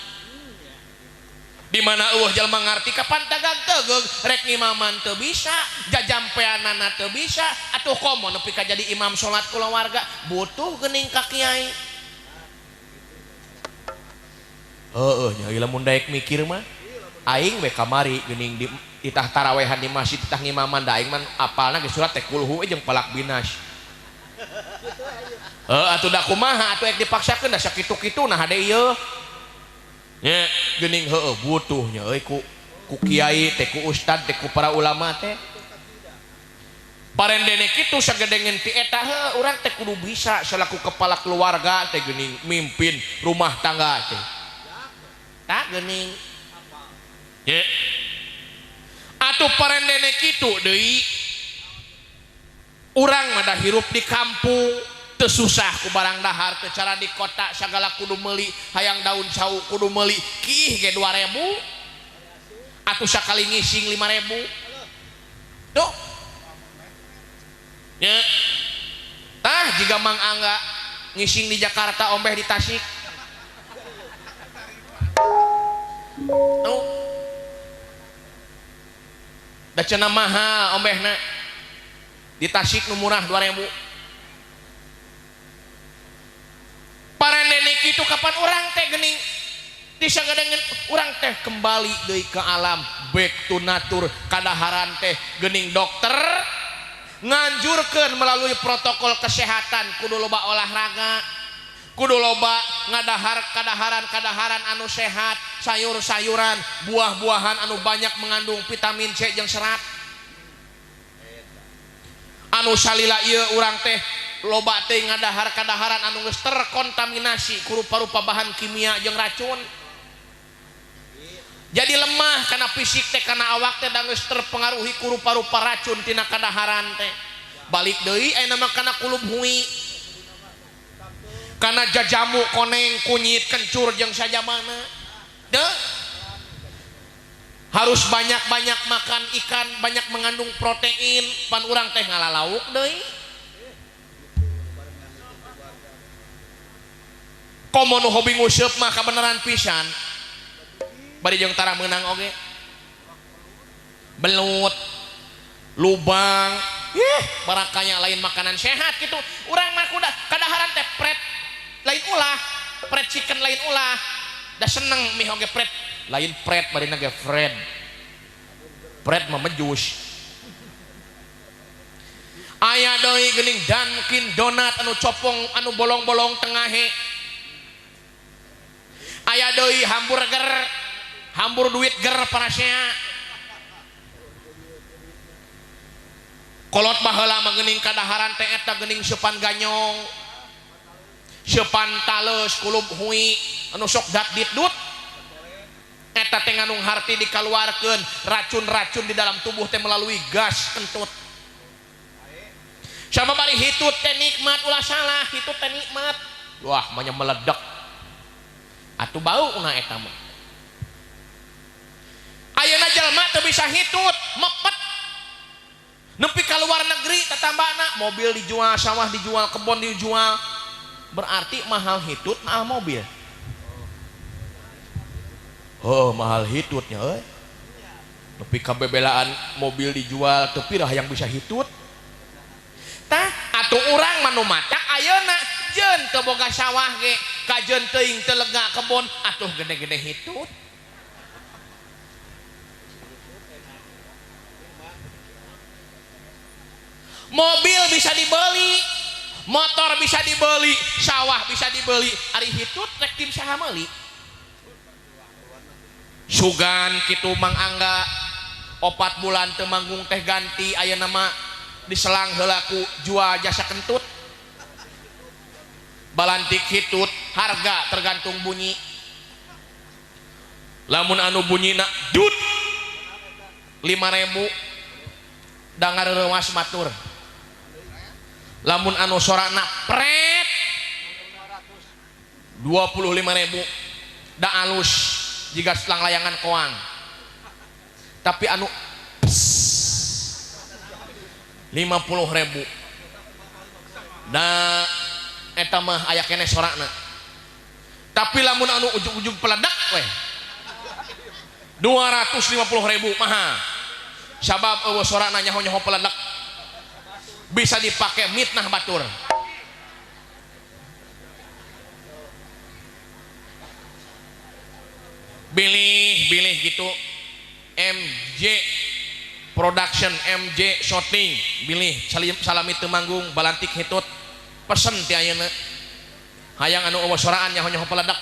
Speaker 1: Di mana eueuh jalma ngarti kapan tagag tegeug rek ngimaman teu bisa, jajampeanana teu bisa, atuh komo nepi ka jadi imam salat kulawarga butuh geuning ka kiai. Nya lamun daek mikir mah aing we kamari geuning di itah tarawehan di masjid itah ngimaman da aing mah apalna ge surat teh kulhu jeung palak binas. Atuh da kumaha atuh ek dipaksakeun da sakitu-kitu nah hade ieu nya geuning butuh nya euy ku kiai teh ku ustad teh ku para ulama teh parendene kitu sagedengeun ti eta urang teh kudu bisa selaku kepala keluarga teh geuning mimpin rumah tangga teh tak geuning nya atuh parendene kitu deui urang mah da hirup di kampung teu susah ku barang dahar teu cara di kota sagala kudu meuli hayang daun sawu kudu meuli kih ge 2000 atuh sakali ngising 5000 tuh nya tah jiga Mang Angga ngising di Jakarta ombeh di Tasik tuh da cenah mahal ombehna di Tasik nu murah 2000. Parendene kitu kapan urang teh geuning disagedengeun urang teh kembali deui ke alam back to nature kadaharan teh geuning dokter nganjurkeun melalui protokol kesehatan kudu loba olahraga kudu loba ngadahar kadaharan anu sehat sayur-sayuran buah-buahan anu banyak mengandung vitamin C jeung serat anu salila ieu urang teh loba teh ngadahar kadaharan anu geus terkontaminasi ku rupa-rupa bahan kimia jeung racun jadi lemah kana fisik teh kana awak teh da geus terpengaruhi ku rupa-rupa racun tina kadaharan teh balik deui ayeuna mah kana kulub hui kana jajamu koneng kunyit kencur jeung sajamana teu harus banyak-banyak makan ikan banyak mengandung protein pan urang teh ngalalauk deui komo nu hobi nguseup mah kabeneran pisan bari jeung tara meunang oge belut lubang barakanya lain makanan sehat gitu urang mah kuda kadaharan teh pret lain ulah pret chicken lain ulah da seneng mih oge pret lain pret bari ge Fred pret mah mejus aya deui geuning Dunkin Donat anu copong anu bolong-bolong tengahe aya deui hambur duit ger parasea kolot baheula mah geuning kadaharan teh eta geuning seupan ganyong seupan taleus kulub hui anu sok dat-ditdut eta teh ngandung harti dikaluarkeun racun-racun di dalam tubuh teh melalui gas kentut sama bari hitut teh nikmat ulah salah hitut teh nikmat wah manya meledak atuh bau na eta mah. Ayeuna jalma teu bisa hitut mepet nepi ka luar negeri tatambana mobil dijual, sawah dijual, kebon dijual, berarti mahal hitut, mahal mobil. Oh mahal hitutnya nepi ka bebelaan mobil dijual teu pirah yang bisa hitut. Tah atuh urang manu matak ayeuna jeun teu boga sawah ge kajeun teuing teu lega kebon atuh gede-gede hitut. Mobil bisa dibeli, motor bisa dibeli, sawah bisa dibeli, ari hitut rek tim saha meuli. Sugan kitu Mang Angga 4 bulan teu manggung teh ganti ayeuna mah diselang heula ku jual jasa kentut. Balantik hitut harga tergantung bunyi. Lamun anu bunyina dut 5.000 da ngareureuwas matur. Lamun anu sorana pret 25.000 da alus jika selang layangan koang. Tapi anu 50.000 da eta mah aya keneh sorana. Tapi lamun anu ujug-ujug peledak we 250.000 mahal. Sabab eueuh sorana nyaho-nyaho peledak bisa dipakai mitnah batur. Bilih gitu MJ Production, MJ Shooting, bilih salami teu manggung balantik hitut pesen ti ayeuna hayang anu eueuh soraan nyaho-nyaho peledak.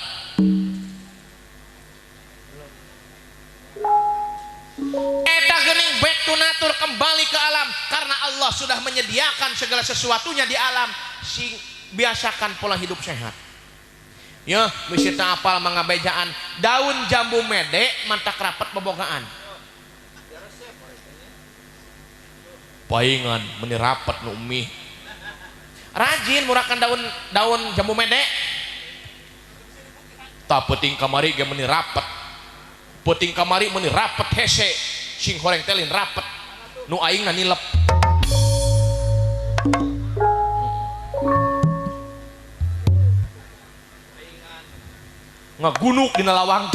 Speaker 1: Eta geuning back to nature, kembali ke alam karena Allah sudah menyediakan segala sesuatunya di alam. Sing biasakan pola hidup sehat. Ya, misi teu apal mangabejaan daun jambu mede mantak rapat bobogaan. Paingan meni rapat nu umih. Rajin murakan daun jambu mede. Ta peuting kamari ge meni rapat. Peuting kamari meni rapet hese sing horeng telin rapet nu aing nilep. Ngagunuk dina lawang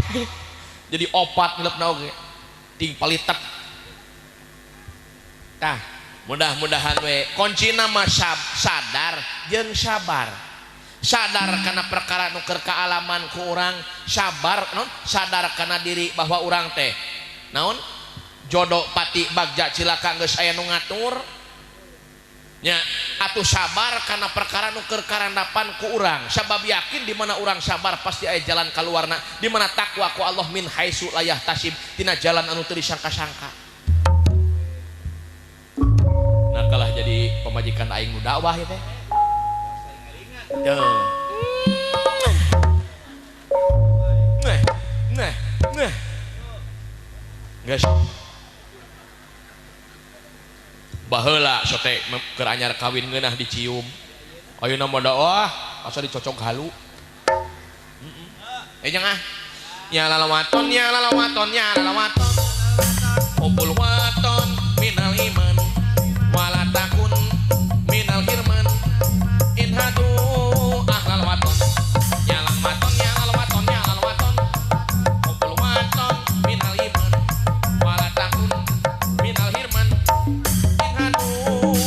Speaker 1: jadi opat ngilepna oge ting palitek. Tah mudah-mudahan we kuncina mah sadar jeung sabar. Sadar karena perkara nu keur kaalaman ku urang, sabar non sadar karena diri bahwa urang teh naon jodoh pati bagja cilaka geus aya nu ngatur nya atuh sabar karena perkara nu keur karandapan ku urang. Sabab yakin di mana urang sabar pasti aya jalan kaluarna, di mana takwa ku Allah min haitsu la yahtasib, tina jalan anu teu disangka-sangka. Nah kalah jadi pemajikan aing nu dakwah ya teh. Nah. Guys. Baheula sote keur anyar kawin ngeunah dicium. Ayeuna mah dakwah asa dicocok halu. Jangan ya lalawaton Umpul waton minal iman wala takun minal hirman inhadu ahlal waton nyalal waton umpul waton minal iman wala takun minal hirman inhadu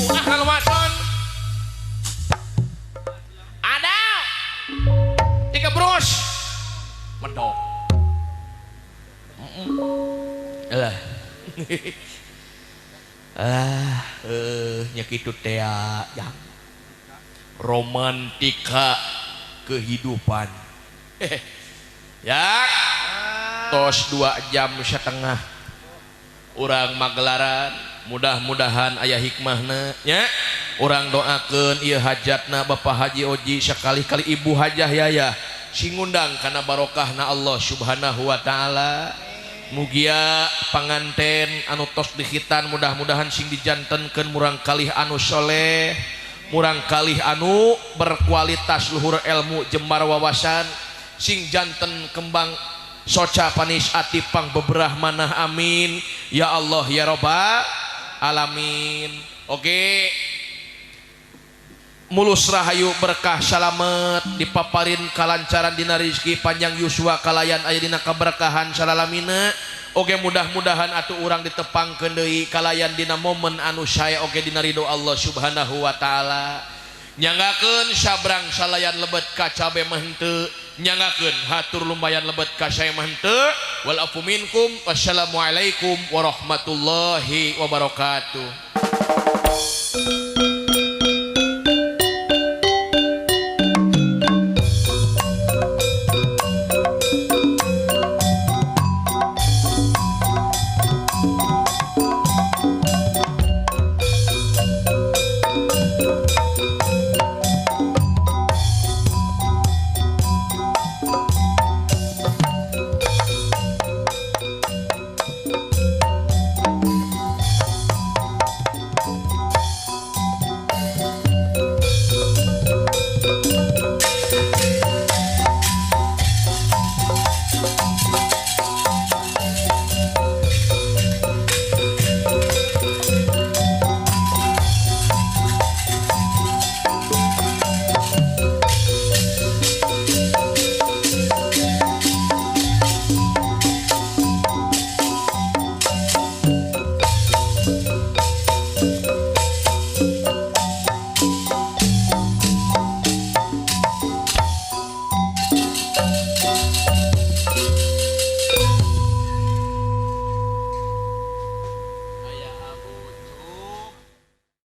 Speaker 1: ahlal waton. Ada 3 bros medok nyakitu teh yang romantika kehidupan ya tos 2 jam setengah urang magelaran. Mudah-mudahan aya hikmahna nya. Urang doakeun ieu hajatna Bapak Haji Oji sekali-kali Ibu Hajah Yaya sing ngundang kana barokahna Allah Subhanahu wa taala. Mugia panganten anu tos dihitan mudah-mudahan sing dijantenkeun murang kalih anu soleh, murang kalih anu berkualitas luhur ilmu jembar wawasan, sing janten kembang soca panis atipang beberah manah amin ya Allah ya Rabbal alamin. Oke, mulus rahayu berkah salamet dipaparin kalancaran dina rizki panjang yuswa kalayan aya dina kaberkahan salalamina. Oke, mudah-mudahan atuh urang ditepangkeun deui kalayan dina momen anu saya oke dina ridho Allah Subhanahu wa taala. Nyanggakeun sabrang salayan lebet ka cabe mah henteu, nyanggakeun hatur lumayan lebet ka saya mah henteu. Wal afu minkum wassalamualaikum warahmatullahi wabarakatuh.